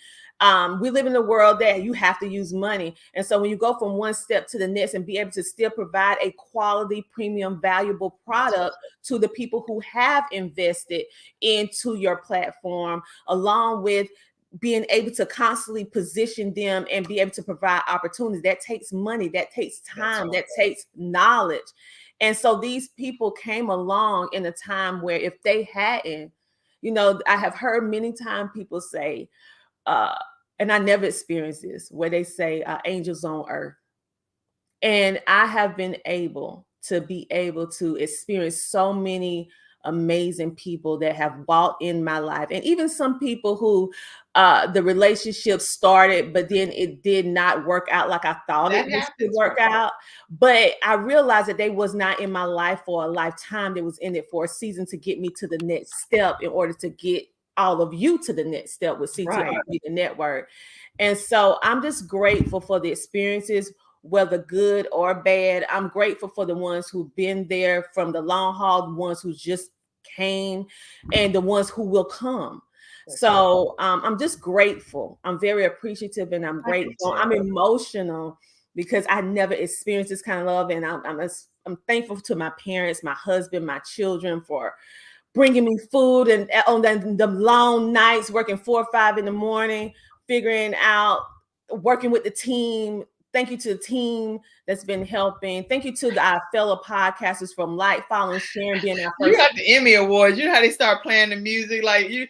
We live in a world that you have to use money. And so when you go from one step to the next and be able to still provide a quality, premium, valuable product to the people who have invested into your platform, along with being able to constantly position them and be able to provide opportunities, that takes money, that takes time, that takes knowledge. And so these people came along in a time where if they hadn't, I have heard many times people say, and I never experienced this, where they say angels on earth. And I have been able to experience so many amazing people that have walked in my life, and even some people who the relationship started, but then it did not work out like I thought That it was to happens, work right? out. But I realized that they was not in my life for a lifetime. They was in it for a season to get me to the next step in order to get all of you to the next step with CTR Right. Media Network. And so I'm just grateful for the experiences, whether good or bad. I'm grateful for the ones who've been there from the long haul, the ones who just came, and the ones who will come. So I'm just grateful. I'm very appreciative, and I'm grateful. I'm emotional because I never experienced this kind of love, and I'm thankful to my parents, my husband, my children for bringing me food, and on the long nights, working 4 or 5 in the morning, figuring out, working with the team. Thank you to the team that's been helping. Thank you to our fellow podcasters from Light, Following, Sharing, being our first. You got the Emmy Awards. You know how they start playing the music, like you.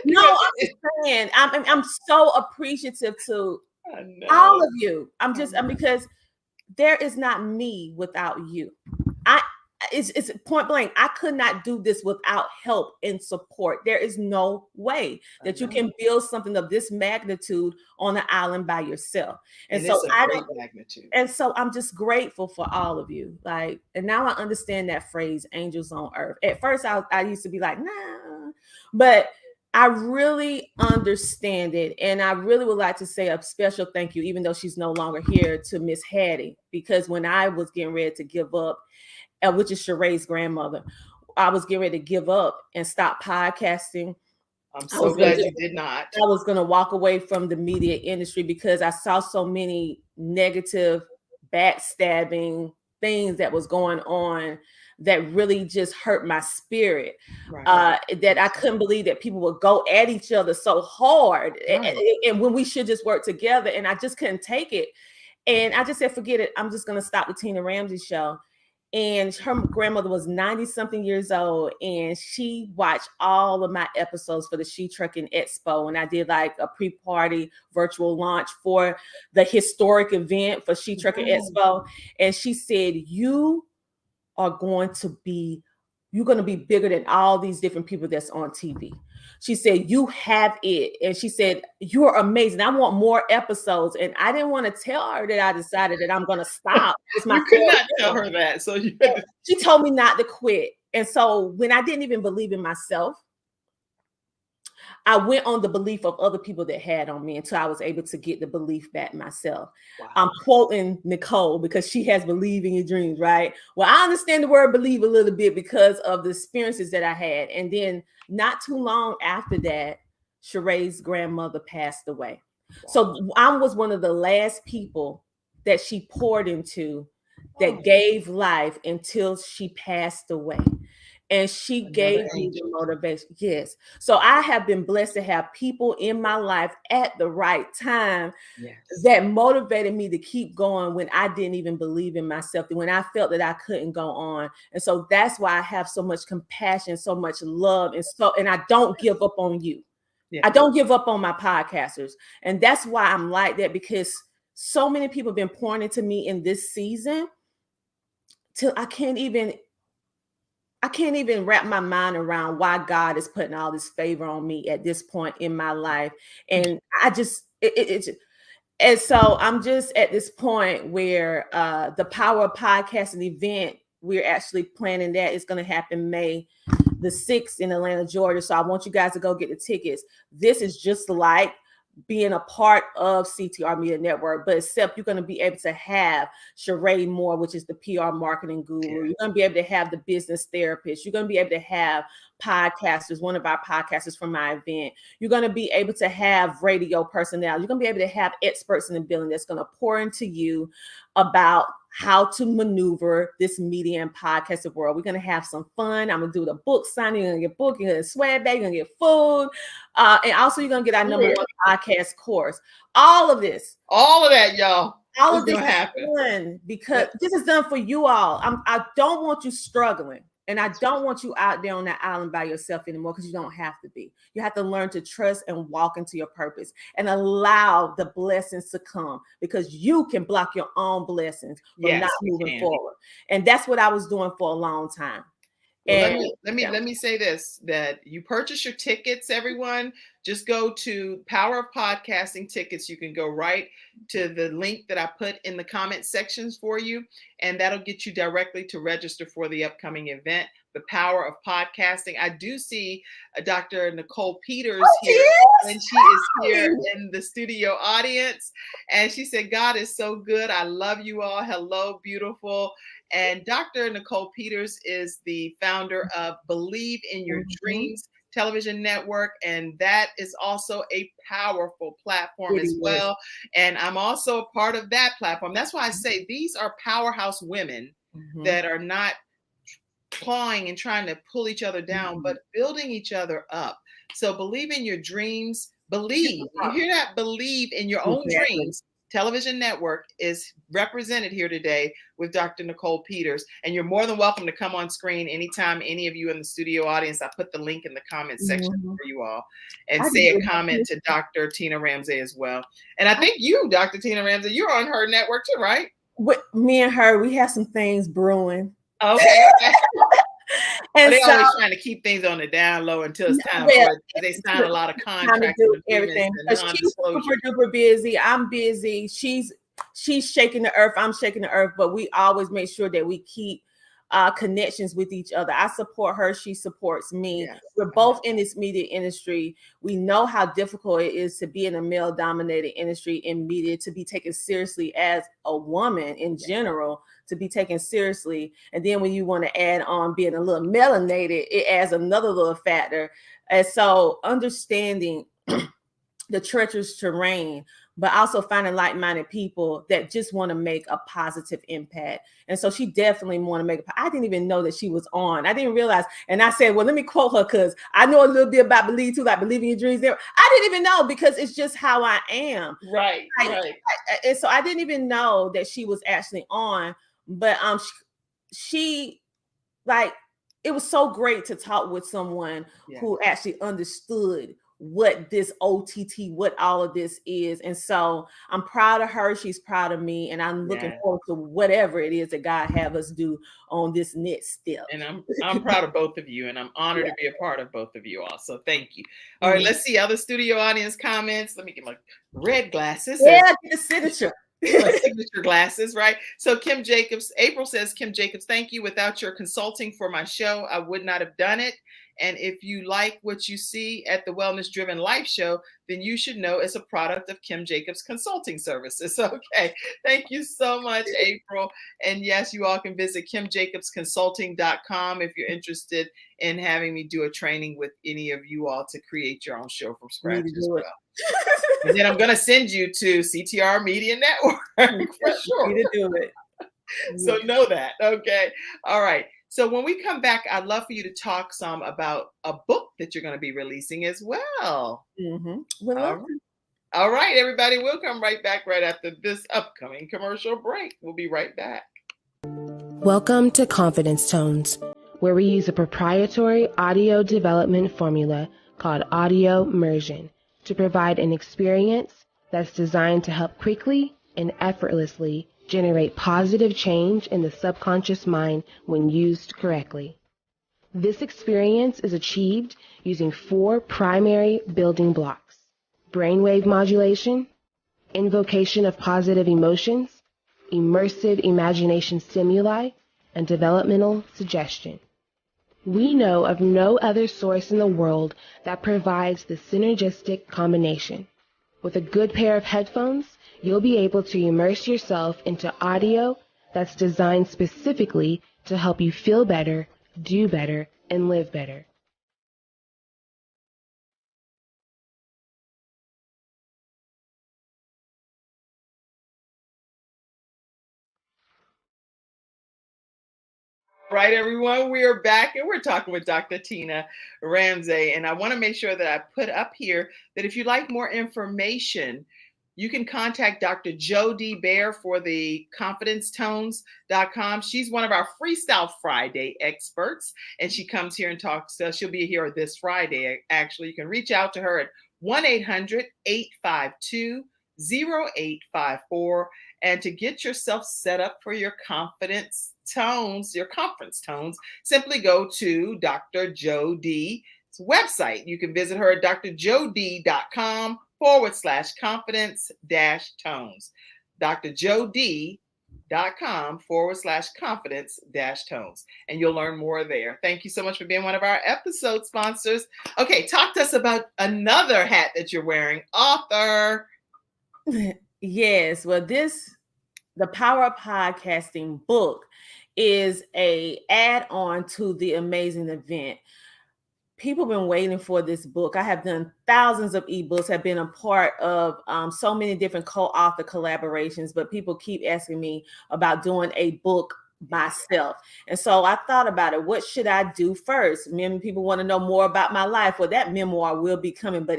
No, I'm just saying, I'm so appreciative to all of you. Because there is not me without you. It's point blank. I could not do this without help and support. There is no way that you can build something of this magnitude on an island by yourself. And so magnitude. And so I'm just grateful for all of you. Like, and now I understand that phrase, angels on earth. At first I used to be like, nah, but I really understand it. And I really would like to say a special thank you, even though she's no longer here, to Miss Hattie, because when I was getting ready to give up, which is Sheree's grandmother, I was getting ready to give up and stop podcasting. I'm so glad you did not. I was going to walk away from the media industry because I saw so many negative, backstabbing things that was going on that really just hurt my spirit. That I couldn't believe that people would go at each other so hard, and when we should just work together. And I just couldn't take it. And I just said, forget it. I'm just going to stop the Tina Ramsay show. And her grandmother was 90-something years old, and she watched all of my episodes for the She Trucking Expo. And I did like a pre-party virtual launch for the historic event for She Trucking Expo. And she said, you're going to be bigger than all these different people that's on TV. She said, you have it. And she said, you're amazing. I want more episodes. And I didn't want to tell her that I decided that I'm going to stop. You could not tell her that. So she told me not to quit. And so when I didn't even believe in myself, I went on the belief of other people that had on me until I was able to get the belief back myself. Wow. I'm quoting Nicole because she has believe in your dreams, right? Well, I understand the word believe a little bit because of the experiences that I had. And then not too long after that, Sheree's grandmother passed away. Wow. So I was one of the last people that she poured into that gave life until she passed away. And she gave me the motivation. Yes. So I have been blessed to have people in my life at the right time that motivated me to keep going when I didn't even believe in myself, when I felt that I couldn't go on. And so that's why I have so much compassion, so much love. And I don't give up on you. I don't give up on my podcasters. And that's why I'm like that, because so many people have been pouring into me in this season till I can't even wrap my mind around why God is putting all this favor on me at this point in my life. And I just, and so I'm just at this point where the Power of Podcasting event, we're actually planning that. It's going to happen May the 6th in Atlanta, Georgia. So I want you guys to go get the tickets. This is just like being a part of CTR Media Network, but except you're going to be able to have Sheree Moore, which is the PR marketing guru. You're going to be able to have the business therapist. You're going to be able to have podcasters, one of our podcasters from my event. You're going to be able to have radio personnel. You're going to be able to have experts in the building that's going to pour into you about how to maneuver this media and podcasting world. We're going to have some fun. I'm going to do the book signing. You're going to get book. You're going to get swag bag. You're going to get food. And also you're going to get our number 1 podcast course. All of that, y'all. All of this is done because this is done for you all. I don't want you struggling. And I don't want you out there on that island by yourself anymore, because you don't have to be. You have to learn to trust and walk into your purpose and allow the blessings to come, because you can block your own blessings from not moving forward. And that's what I was doing for a long time. Well, And let me say this, that you purchase your tickets, everyone, just go to Power of Podcasting tickets. You can go right to the link that I put in the comment sections for you, and that'll get you directly to register for the upcoming event, The Power of Podcasting. I do see Dr. Nicole Peters here, and she is here in the studio audience, and she said, God is so good. I love you all. Hello, beautiful. And Dr. Nicole Peters is the founder of Believe in Your Dreams television network, and that is also a powerful platform as well. And I'm also a part of that platform. That's why I say these are powerhouse women that are not clawing and trying to pull each other down, but building each other up. So believe in your dreams. Believe. You hear that? Believe in your own dreams. Television network is represented here today with Dr. Nicole Peters, and you're more than welcome to come on screen anytime. Any of you in the studio audience, I put the link in the comment section for you all, and say a comment to Dr. Tina Ramsay as well. And I think you, Dr. Tina Ramsay, you're on her network too, right? With me and her, we have some things brewing. Okay. And they so, always trying to keep things on the down low until it's time for it. They sign a lot of contracts and everything. And she's super duper busy. I'm busy. She's shaking the earth. I'm shaking the earth. But we always make sure that we keep connections with each other. I support her. She supports me. Yes. We're both in this media industry. We know how difficult it is to be in a male-dominated industry in media, to be taken seriously as a woman in general, to be taken seriously. And then when you want to add on being a little melanated, it adds another little factor. And so understanding the treacherous terrain, but also finding like-minded people that just want to make a positive impact. And so she definitely want to make I didn't even know that she was on. I didn't realize. And I said, well, let me quote her because I know a little bit about Believe too, like believing your dreams there. I didn't even know because it's just how I am. Right. And so I didn't even know that she was actually on. But she like, it was so great to talk with someone who actually understood what this OTT, what all of this is. And so I'm proud of her. She's proud of me. And I'm looking forward to whatever it is that God have us do on this next step. And I'm proud of both of you. And I'm honored to be a part of both of you all. So thank you. All right, let's see other studio audience comments. Let me get my red glasses. Yeah, get the signature. Signature glasses, right? So Kim Jacobs, April says, Kim Jacobs, thank you. Without your consulting for my show, I would not have done it. And if you like what you see at the Wellness Driven Life Show, then you should know it's a product of Kim Jacobs Consulting Services. Okay. Thank you so much, April. And yes, you all can visit kimjacobsconsulting.com if you're interested in having me do a training with any of you all to create your own show from scratch as well. And then I'm going to send you to CTR Media Network for sure. You need to do it. So know that. Okay. All right. So when we come back, I'd love for you to talk some about a book that you're going to be releasing as well. All right, everybody. We'll come right back right after this upcoming commercial break. We'll be right back. Welcome to Confidence Tones, where we use a proprietary audio development formula called audio immersion to provide an experience that's designed to help quickly and effortlessly generate positive change in the subconscious mind when used correctly. This experience is achieved using 4 primary building blocks: brainwave modulation, invocation of positive emotions, immersive imagination stimuli, and developmental suggestion. We know of no other source in the world that provides the synergistic combination. With a good pair of headphones, you'll be able to immerse yourself into audio that's designed specifically to help you feel better, do better, and live better. Right, everyone, we are back and we're talking with Dr. Tina Ramsay. And I want to make sure that I put up here that if you'd like more information, you can contact Dr. Jody Bear for the confidencetones.com. She's one of our Freestyle Friday experts, and she comes here and talks to us. She'll be here this Friday, actually. You can reach out to her at 1-800-852 0854. And to get yourself set up for your conference tones, simply go to Dr. Joe D's website. You can visit her at drjod.com/confidence-tones. drjod.com/confidence-tones. And you'll learn more there. Thank you so much for being one of our episode sponsors. Okay, talk to us about another hat that you're wearing, author. Yes, well, the Power of Podcasting book is a add-on to the amazing event. People have been waiting for this book. I have done thousands of ebooks, have been a part of so many different co-author collaborations, but people keep asking me about doing a book myself. And so I thought about it. What should I do first? Many people want to know more about my life. Well, that memoir will be coming, but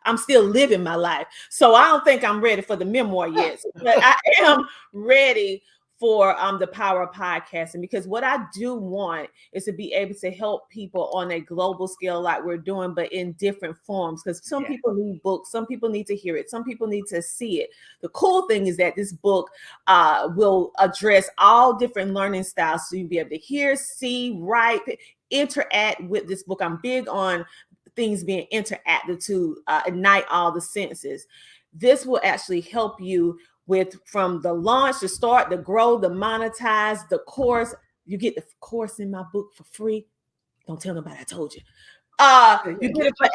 I'm still living my life. So I don't think I'm ready for the memoir yet, but I am ready for the power of podcasting, because what I do want is to be able to help people on a global scale like we're doing, but in different forms, because some people need books, some people need to hear it, some people need to see it. The cool thing is that this book will address all different learning styles, so you'll be able to hear, see, write, interact with this book. I'm big on things being interactive to ignite all the senses. This will actually help you from the launch, the start, the grow, the monetize, the course. You get the course in my book for free. Don't tell nobody I told you. You get it for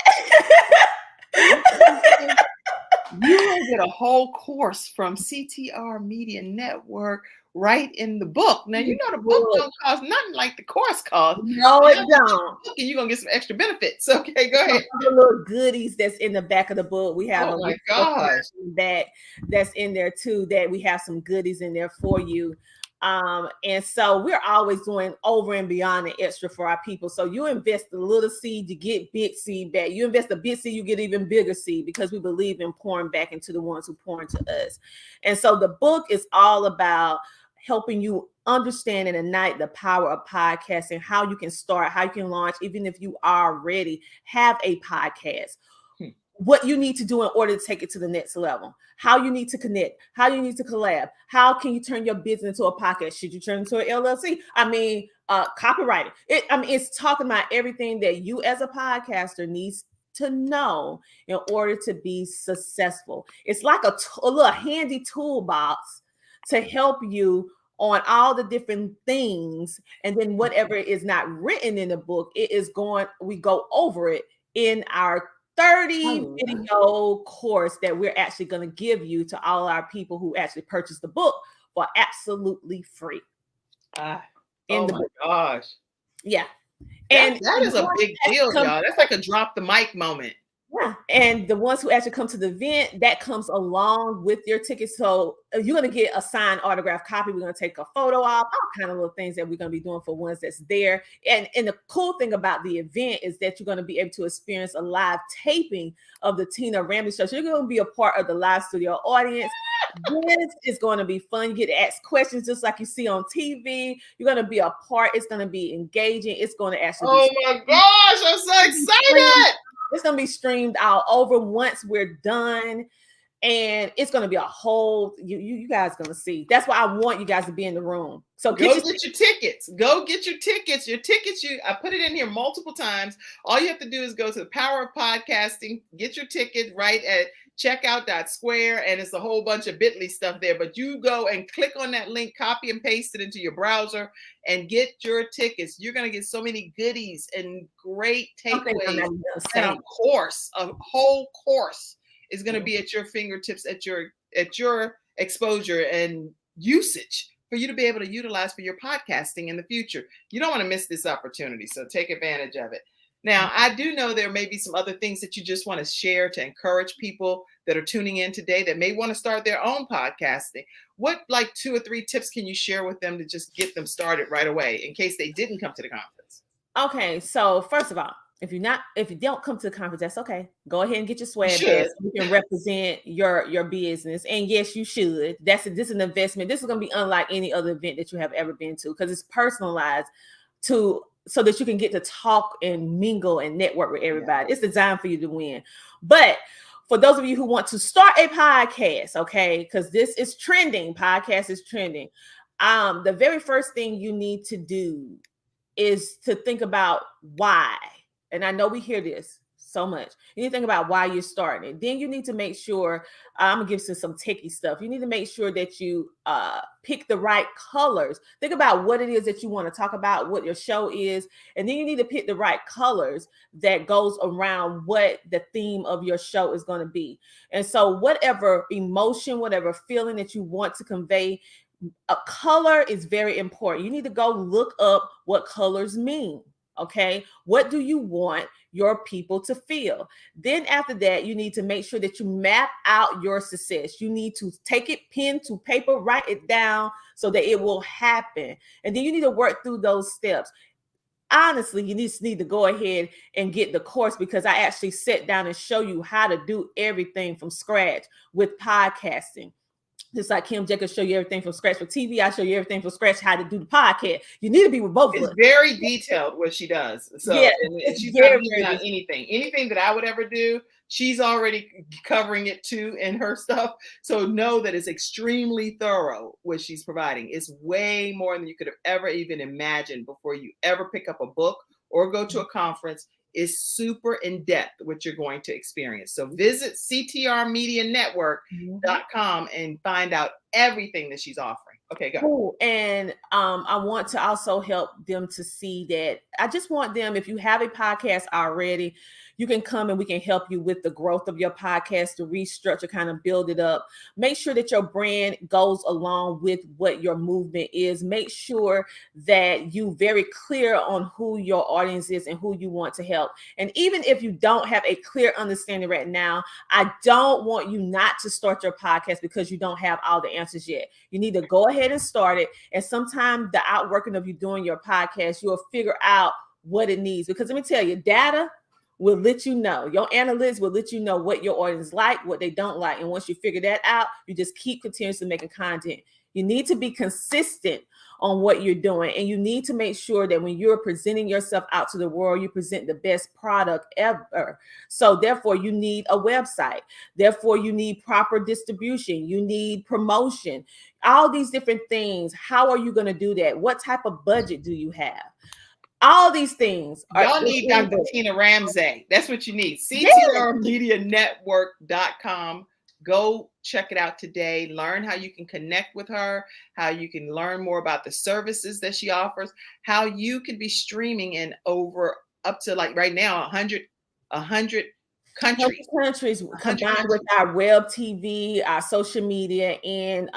You will get a whole course from CTR Media Network right in the book. Now, you know the book don't cost nothing like the course costs. No, it don't. And you're going to get some extra benefits. Okay, go ahead. The little goodies that's in the back of the book. We have that's in there too, that we have some goodies in there for you. And so we're always doing over and beyond the extra for our people. So you invest a little seed, you get big seed back. You invest a big seed, you get even bigger seed, because we believe in pouring back into the ones who pour into us. And so the book is all about helping you understand and ignite the power of podcasting, how you can start, how you can launch, even if you already have a podcast. What you need to do in order to take it to the next level, how you need to connect, how you need to collab, how can you turn your business into a podcast? Should you turn into an LLC? Copyright it. It's talking about everything that you as a podcaster needs to know in order to be successful. It's like a little handy toolbox to help you on all the different things. And then whatever is not written in the book, we go over it in our 30 video course that we're actually going to give you to all our people who actually purchase the book for absolutely free. Gosh. Yeah. And that is a big deal, y'all. That's like a drop the mic moment. Yeah. And the ones who actually come to the event, that comes along with your ticket. So you're going to get a signed autograph copy. We're going to take a photo off, all kind of little things that we're going to be doing for ones that's there. And the cool thing about the event is that you're going to be able to experience a live taping of the Tina Ramsay show. So you're going to be a part of the live studio audience. This is going to be fun. You get to ask questions just like you see on TV. You're going to be a part. It's going to be engaging. It's going to actually my gosh, I'm so excited. It's going to be streamed all over once we're done. And it's going to be a whole, you guys going to see. That's why I want you guys to be in the room. So get your tickets. Go get your tickets. I put it in here multiple times. All you have to do is go to the Power of Podcasting, get your ticket right at checkout.square, and it's a whole bunch of bit.ly stuff there. But you go and click on that link, copy and paste it into your browser, and get your tickets. You're going to get so many goodies and great takeaways. And a whole course is going to be at your fingertips, at your exposure and usage for you to be able to utilize for your podcasting in the future. You don't want to miss this opportunity, so take advantage of it. Now, I do know there may be some other things that you just want to share to encourage people that are tuning in today that may want to start their own podcasting. What 2 or 3 tips can you share with them to just get them started right away in case they didn't come to the conference? Okay, so first of all, if you don't come to the conference, that's okay. Go ahead and get your swag badge. You can represent your business. And yes, you should. This is an investment. This is going to be unlike any other event that you have ever been to, because it's personalized so that you can get to talk and mingle and network with everybody. Yeah. It's designed for you to win. But for those of you who want to start a podcast, okay, because this is trending, podcast is trending. The very first thing you need to do is to think about why. And I know we hear this so much. You need to think about why you're starting it. Then you need to make sure, I'm gonna give you some techie stuff. You need to make sure that you pick the right colors. Think about what it is that you want to talk about, what your show is, and then you need to pick the right colors that goes around what the theme of your show is going to be. And so whatever emotion, whatever feeling that you want to convey, a color is very important. You need to go look up what colors mean. Okay, what do you want your people to feel? Then after that, you need to make sure that you map out your success. You need to take it pen to paper, write it down so that it will happen. And then you need to work through those steps. Honestly, you just need to go ahead and get the course, because I actually sit down and show you how to do everything from scratch with podcasting. Just like Kim Jacobs show you everything from scratch for TV, I show you everything from scratch how to do the podcast. You need to be with both of us. It's very detailed what she does. So yeah, and she's not leaving out anything that I would ever do. She's already covering it too in her stuff. So know that it's extremely thorough what she's providing. It's way more than you could have ever even imagined before you ever pick up a book or go to a conference. Is super in depth what you're going to experience. So visit ctrmedianetwork.com and find out everything that she's offering. Okay, go. Cool. And I want to also help them to see that I just want them, if you have a podcast already, you can come and we can help you with the growth of your podcast, to restructure, kind of build it up. Make sure that your brand goes along with what your movement is. Make sure that you're very clear on who your audience is and who you want to help. And even if you don't have a clear understanding right now, I don't want you not to start your podcast because you don't have all the answers yet. You need to go ahead and start it. And sometime the outworking of you doing your podcast, you'll figure out what it needs. Because let me tell you, data will let you know. Your analytics will let you know what your audience like, what they don't like. And once you figure that out, you just keep continuously making content. You need to be consistent on what you're doing. And you need to make sure that when you're presenting yourself out to the world, you present the best product ever. So therefore, you need a website. Therefore, you need proper distribution. You need promotion. All these different things. How are you going to do that? What type of budget do you have? All these things. Y'all need Dr. Tina Ramsay. That's what you need. CTRmedianetwork.com. Go check it out today. Learn how you can connect with her, how you can learn more about the services that she offers, how you can be streaming in over up to, like right now, 100 countries combined with our web TV, our social media, and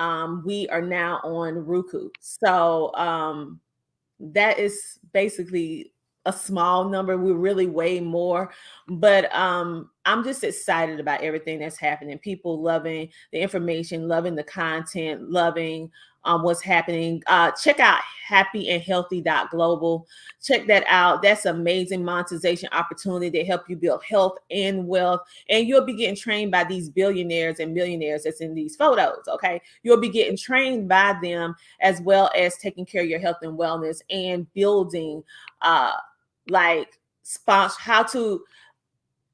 we are now on Roku. So that is basically a small number. We're really way more, but I'm just excited about everything that's happening. People loving the information, loving the content, loving what's happening. Check out happyandhealthy.global. Check that out. That's amazing monetization opportunity to help you build health and wealth. And you'll be getting trained by these billionaires and millionaires that's in these photos. Okay. You'll be getting trained by them, as well as taking care of your health and wellness and building how to.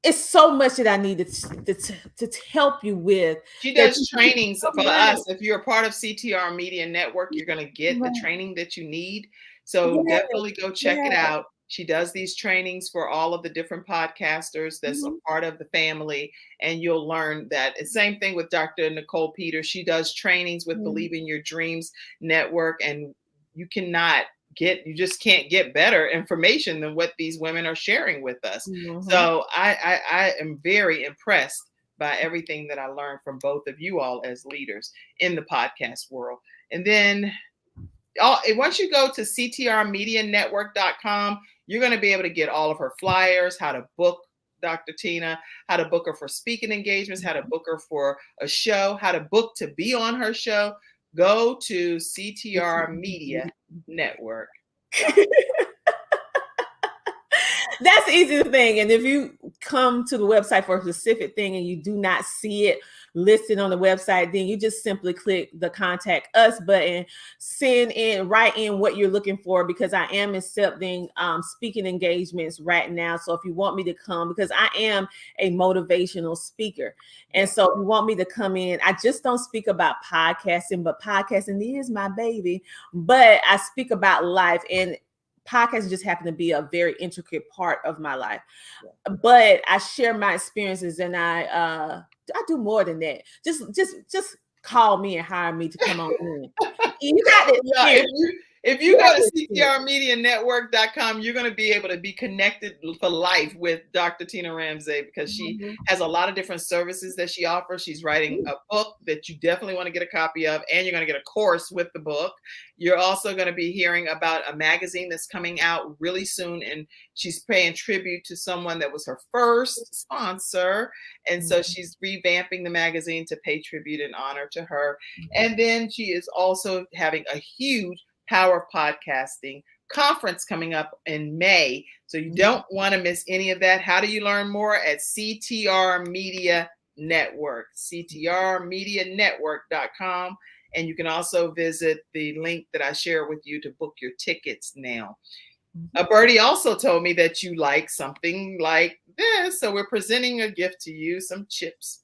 It's so much that I need to help you with. She does trainings for us. If you're a part of CTR Media Network, you're going to get the training that you need. So definitely go check it out. She does these trainings for all of the different podcasters that's a part of the family. And you'll learn that. Same thing with Dr. Nicole Peters. She does trainings with Believe in Your Dreams Network. And you just can't get better information than what these women are sharing with us. So I am very impressed by everything that I learned from both of you all as leaders in the podcast world. And then once you go to ctrmedianetwork.com, you're going to be able to get all of her flyers, how to book Dr. Tina, how to book her for speaking engagements, how to book her for a show, how to book to be on her show. Go to CTR Media Network. That's the easiest thing. And if you come to the website for a specific thing and you do not see it listed on the website, then you just simply click the contact us button, write in what you're looking for, because I am accepting speaking engagements right now. So if you want me to come, because I am a motivational speaker. And so if you want me to come in, I just don't speak about podcasting, but podcasting is my baby. But I speak about life, and podcasts just happen to be a very intricate part of my life. But I share my experiences, and I do more than that. Just call me and hire me to come on in. You got it. If you go to CTRMediaNetwork.com, you're going to be able to be connected for life with Dr. Tina Ramsay, because she has a lot of different services that she offers. She's writing a book that you definitely want to get a copy of, and you're going to get a course with the book. You're also going to be hearing about a magazine that's coming out really soon, and she's paying tribute to someone that was her first sponsor. And so she's revamping the magazine to pay tribute and honor to her. And then she is also having a huge Power of Podcasting conference coming up in May. So you don't want to miss any of that. How do you learn more? At CTR Media Network, CTRMediaNetwork.com. And you can also visit the link that I share with you to book your tickets now. Bertie also told me that you like something like this. So we're presenting a gift to you, some chips.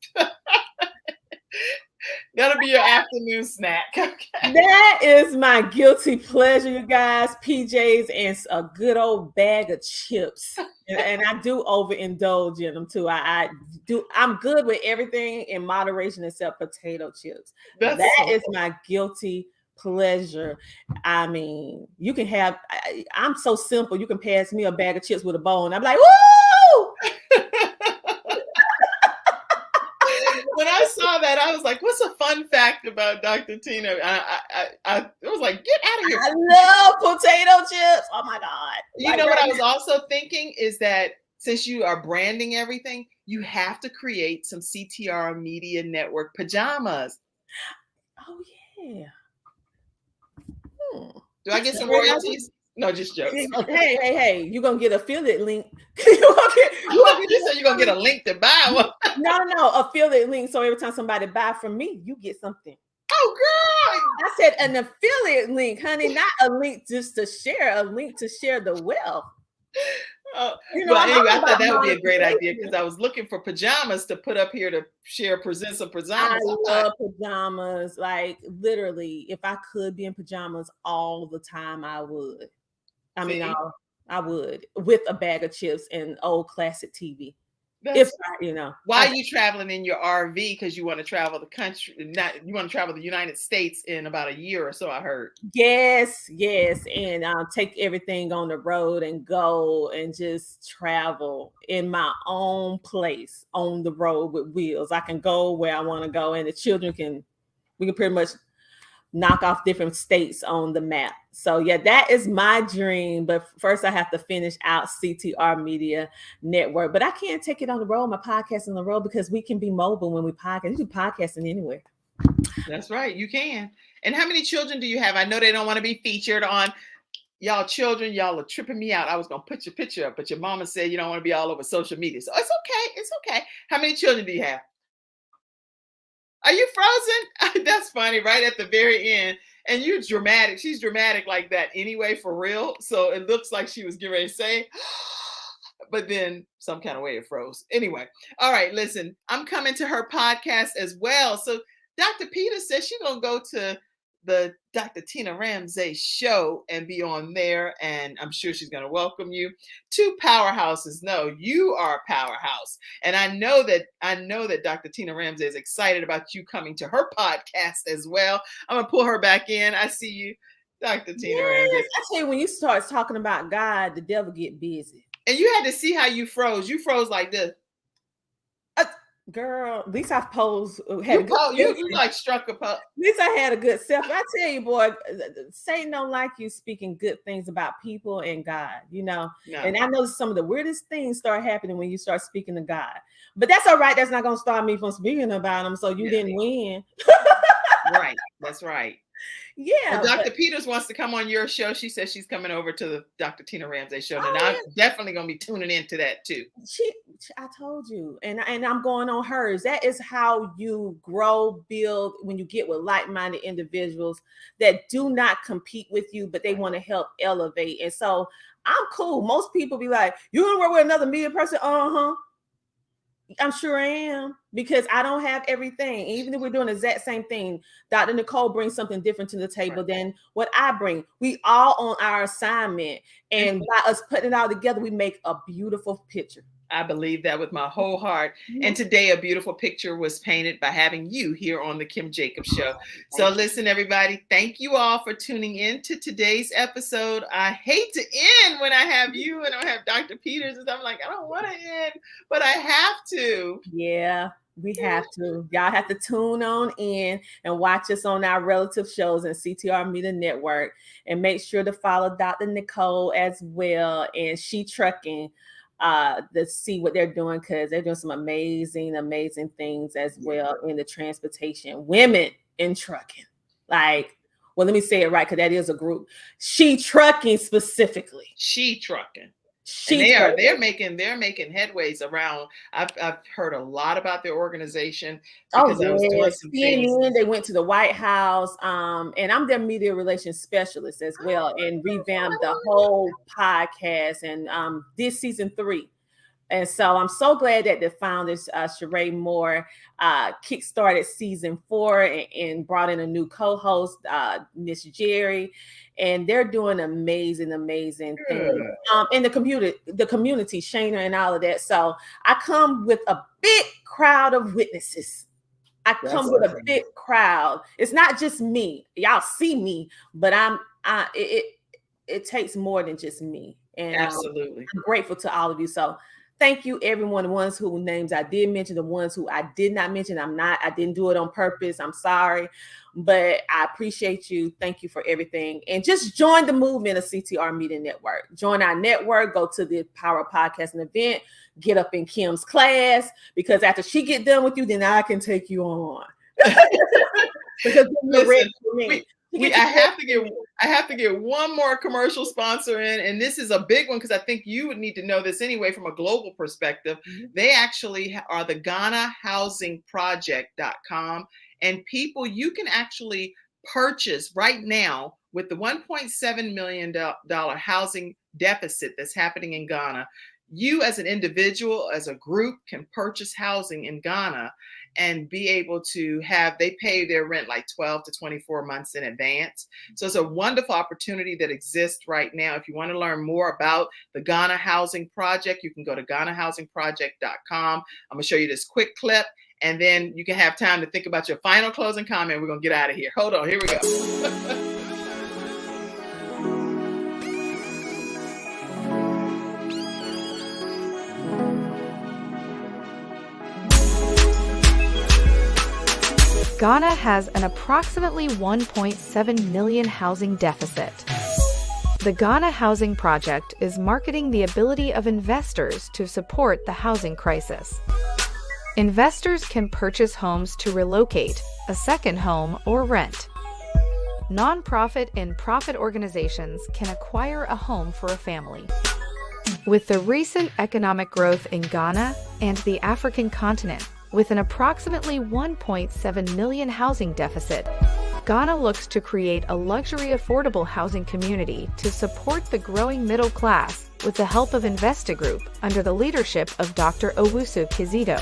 That'll be your afternoon snack. Okay. That is my guilty pleasure, you guys. PJs and a good old bag of chips. And I do overindulge in them too. I'm good with everything in moderation except potato chips. That is my guilty pleasure. I mean, you can have, I'm so simple. You can pass me a bag of chips with a bowl and I'm like, woo! When I saw that, I was like, what's a fun fact about Dr. Tina? I was like, get out of here. I love potato chips. Oh my God. You know what I was also thinking is that since you are branding everything, you have to create some CTR Media Network pajamas. Oh, yeah. Do I get some royalties? No, just jokes. Hey, you're going to get affiliate link. You said you're going to get a link to buy one. No, affiliate link. So every time somebody buy from me, you get something. Oh, girl. I said an affiliate link, honey, not a link just to share, a link to share the wealth. Anyway, I thought that would be a great idea, because I was looking for pajamas to put up here to present some pajamas. I love pajamas. Like, literally, if I could be in pajamas all the time, I would. I mean, I would, with a bag of chips and old classic TV. Why are you traveling in your RV? Because you want to travel the country, you want to travel the United States in about a year or so, I heard. Yes. And take everything on the road and go and just travel in my own place on the road with wheels. I can go where I want to go, and the children we can pretty much knock off different states on the map. So yeah, that is my dream. But first I have to finish out CTR Media Network. But I can't take it on the road, my podcast on the road, because we can be mobile when we podcast. You do podcasting anywhere. That's right, you can. And how many children do you have? I know they don't want to be featured on y'all children. Y'all are tripping me out. I was going to put your picture up, but your mama said you don't want to be all over social media. So it's okay. How many children do you have? Are you frozen? That's funny, right at the very end. And you're dramatic. She's dramatic like that anyway, for real. So it looks like she was getting ready to say, but then some kind of way it froze. Anyway, all right, listen, I'm coming to her podcast as well. So Dr. Peter says she's going to go to the Dr. Tina Ramsay show and be on there. And I'm sure she's going to welcome you. Two powerhouses. No, you are a powerhouse. And I know that Dr. Tina Ramsay is excited about you coming to her podcast as well. I'm going to pull her back in. I see you, Dr. Tina Ramsay. I tell you, when you start talking about God, the devil get busy. And you had to see how you froze. You froze like this. Girl, at least I posed. You like struck a pose. At least I had a good self. I tell you, boy, Satan don't like you speaking good things about people and God, No. And I know some of the weirdest things start happening when you start speaking to God. But that's all right. That's not going to stop me from speaking about him. So you didn't win. Right. That's right. Yeah. Dr. Peters wants to come on your show. She says she's coming over to the Dr. Tina Ramsay show. Oh, And I'm definitely going to be tuning into that too. I told you, and I'm going on hers. That is how you grow, build, when you get with like-minded individuals that do not compete with you, but they want to help elevate. And so I'm cool. Most people be like, you want to work with another media person? I'm sure I am, because I don't have everything. Even if we're doing the exact same thing, Dr. Nicole brings something different to the table than what I bring. We all on our assignment, and by us putting it all together, we make a beautiful picture. I believe that with my whole heart. And today, a beautiful picture was painted by having you here on the Kim Jacobs Show. So listen, everybody, thank you all for tuning in to today's episode. I hate to end when I have you and I have Dr. Peters, and I'm like, I don't want to end, but I have to. Yeah, we have to. Y'all have to tune on in and watch us on our relative shows in CTR Media Network, and make sure to follow Dr. Nicole as well, and She Trucking, to see what they're doing, because they're doing some amazing things as well in the transportation. Women in trucking. Like, well, let me say it right, because that is a group. She Trucking specifically. She Trucking. And they're making headways around. I've heard a lot about their organization because I was doing some things. They went to the White House, and I'm their media relations specialist as well, and revamped the whole podcast, and this season 3. And so I'm so glad that the founders, Sheree Moore, kickstarted season 4 and brought in a new co-host, Miss Jerry, and they're doing amazing things. In the community, Shana and all of that. So I come with a big crowd of witnesses. With a big crowd. It's not just me. Y'all see me, but it takes more than just me. And absolutely, I'm grateful to all of you. So thank you, everyone. The ones whose names I did mention, the ones who I did not mention, I didn't do it on purpose. I'm sorry, but I appreciate you. Thank you for everything. And just join the movement of CTR Media Network. Join our network, go to the Power Podcasting event, get up in Kim's class, because after she get done with you, then I can take you on. Because you're ready for me. I have to get one more commercial sponsor in, and this is a big one because I think you would need to know this anyway from a global perspective. They actually are the GhanaHousingProject.com, and people, you can actually purchase right now with the $1.7 million housing deficit that's happening in Ghana. You as an individual, as a group, can purchase housing in Ghana and be able to they pay their rent like 12 to 24 months in advance. So it's a wonderful opportunity that exists right now. If you want to learn more about the Ghana Housing Project, you can go to GhanaHousingProject.com. I'm going to show you this quick clip, and then you can have time to think about your final closing comment. We're going to get out of here. Hold on. Here we go. Ghana has an approximately 1.7 million housing deficit. The Ghana Housing Project is marketing the ability of investors to support the housing crisis. Investors can purchase homes to relocate, a second home, or rent. Nonprofit and profit organizations can acquire a home for a family. With the recent economic growth in Ghana and the African continent, with an approximately 1.7 million housing deficit, Ghana looks to create a luxury affordable housing community to support the growing middle class with the help of Investa Group under the leadership of Dr. Owusu Kizito.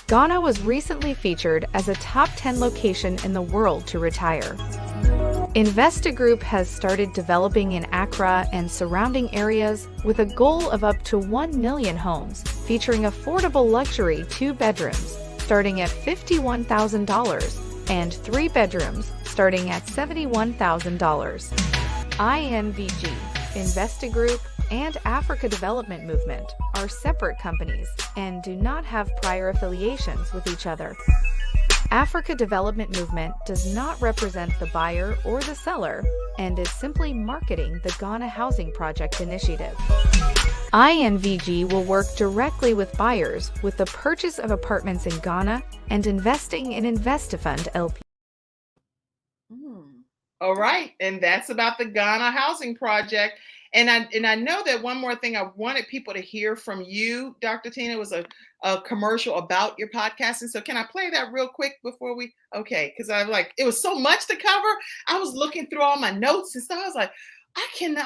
Ghana was recently featured as a top 10 location in the world to retire. Investa Group has started developing in Accra and surrounding areas with a goal of up to 1 million homes, featuring affordable luxury 2 bedrooms starting at $51,000 and 3 bedrooms starting at $71,000. IMVG, Investa Group, and Africa Development Movement are separate companies and do not have prior affiliations with each other. Africa Development Movement does not represent the buyer or the seller and is simply marketing the Ghana Housing Project initiative. IMVG will work directly with buyers with the purchase of apartments in Ghana and investing in InvestaFund LP. All right. And that's about the Ghana Housing Project. And I know that one more thing I wanted people to hear from you, Dr. Tina, was a commercial about your podcasting. So can I play that real quick before we? Okay. Because I'm like, it was so much to cover. I was looking through all my notes and stuff. I was like, I can't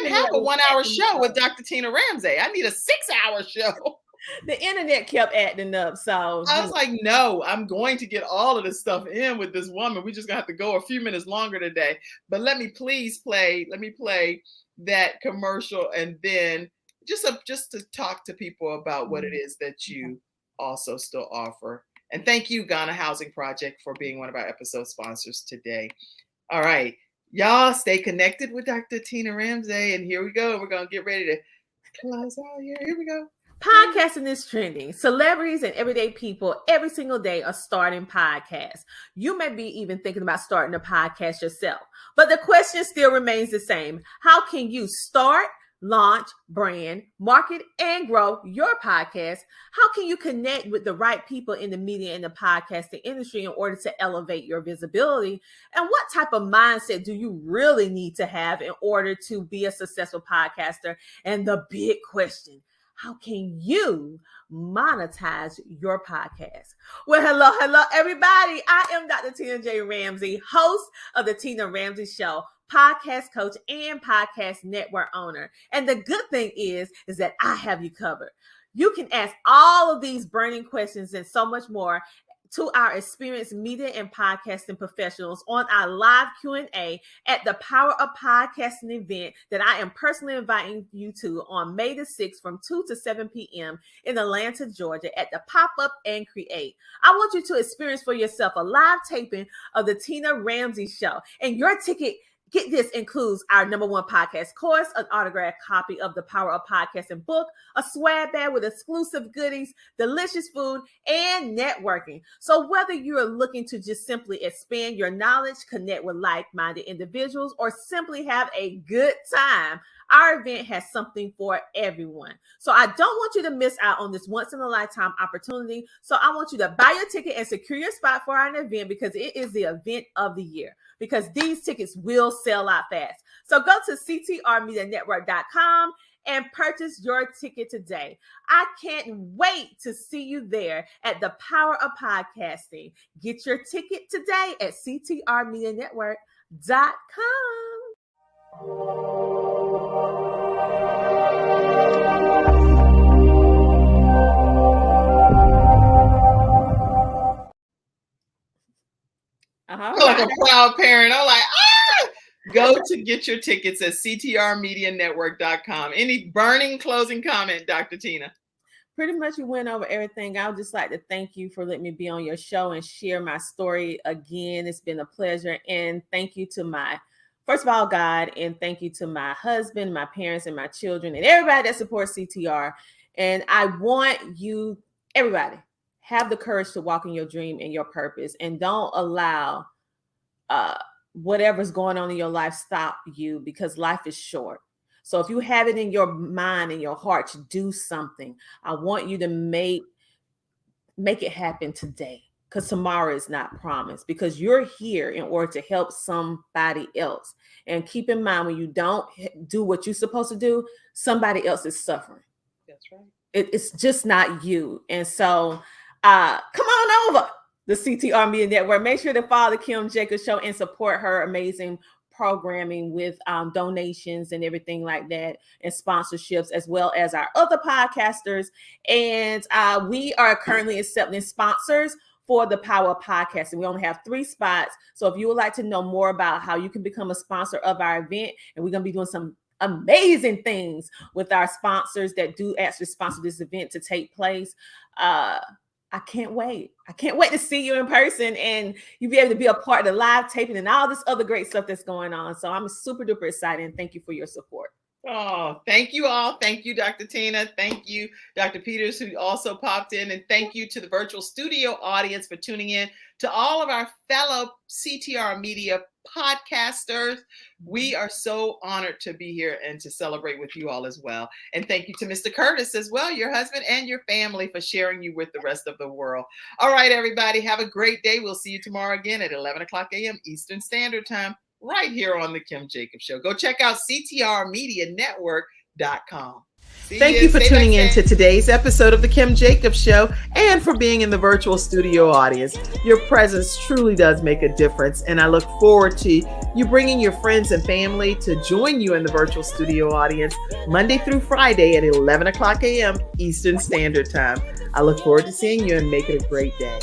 have a 1 hour show with Dr. Tina Ramsay. I need a 6 hour show. The internet kept acting up. So I was like, no, I'm going to get all of this stuff in with this woman. We just gonna have to go a few minutes longer today. But let me play that commercial, and then just to talk to people about what it is that you also still offer. And thank you, Ghana Housing Project, for being one of our episode sponsors today. All right, y'all stay connected with Dr. Tina Ramsay. And here we go. We're gonna get ready to close out here. Here we go. Podcasting is trending. Celebrities and everyday people every single day are starting podcasts. You may be even thinking about starting a podcast yourself, but the question still remains the same. How can you start, launch, brand, market, and grow your podcast? How can you connect with the right people in the media and the podcasting industry in order to elevate your visibility? And what type of mindset do you really need to have in order to be a successful podcaster? And the big question, how can you monetize your podcast? Well, hello, everybody. I am Dr. Tina J. Ramsay, host of the Tina Ramsay Show, podcast coach and podcast network owner. And the good thing is that I have you covered. You can ask all of these burning questions and so much more to our experienced media and podcasting professionals on our live Q&A at the Power of Podcasting event that I am personally inviting you to on May the 6th from 2 to 7 p.m. in Atlanta, Georgia at the Pop-Up and Create. I want you to experience for yourself a live taping of the Tina Ramsay Show, and your ticket, get this, includes our #1 podcast course, an autographed copy of the Power of Podcasting book, a swag bag with exclusive goodies, delicious food, and networking. So whether you're looking to just simply expand your knowledge, connect with like-minded individuals, or simply have a good time, our event has something for everyone. So I don't want you to miss out on this once-in-a-lifetime opportunity. So I want you to buy your ticket and secure your spot for our event, because it is the event of the year, because these tickets will sell out fast. So go to CTRMediaNetwork.com and purchase your ticket today. I can't wait to see you there at the Power of Podcasting. Get your ticket today at CTRMediaNetwork.com. I feel like a proud parent. I'm like, go to get your tickets at CTRMediaNetwork.com. Any burning closing comment, Dr. Tina? Pretty much we went over everything. I would just like to thank you for letting me be on your show and share my story again. It's been a pleasure. And thank you to first of all, God, and thank you to my husband, my parents, and my children, and everybody that supports CTR. And I want you, everybody, have the courage to walk in your dream and your purpose, and don't allow whatever's going on in your life stop you, because life is short. So if you have it in your mind and your heart to do something, I want you to make it happen today, because tomorrow is not promised, because you're here in order to help somebody else. And keep in mind, when you don't do what you're supposed to do, somebody else is suffering. That's right. It's just not you. And so come on over the CTR Media Network. Make sure to follow the Kim Jacobs Show and support her amazing programming with donations and everything like that, and sponsorships, as well as our other podcasters. And we are currently accepting sponsors for the Power of Podcasting. We only have 3 spots. So if you would like to know more about how you can become a sponsor of our event, and we're going to be doing some amazing things with our sponsors that do actually sponsor this event to take place. I can't wait. I can't wait to see you in person, and you be able to be a part of the live taping and all this other great stuff that's going on. So I'm super duper excited, and thank you for your support. Oh, thank you all. Thank you, Dr. Tina. Thank you, Dr. Peters, who also popped in. And thank you to the virtual studio audience for tuning in. To all of our fellow CTR Media podcasters, we are so honored to be here and to celebrate with you all as well. And thank you to Mr. Curtis as well, your husband and your family, for sharing you with the rest of the world. All right, everybody, have a great day. We'll see you tomorrow again at 11 o'clock a.m. Eastern Standard Time. right here on the Kim Jacobs Show. Go check out CTRmedianetwork.com. Thank you for tuning in to today's episode of The Kim Jacobs Show and for being in the virtual studio audience. Your presence truly does make a difference, and I look forward to you bringing your friends and family to join you in the virtual studio audience Monday through Friday at 11 o'clock a.m. Eastern Standard Time. I look forward to seeing you and make it a great day.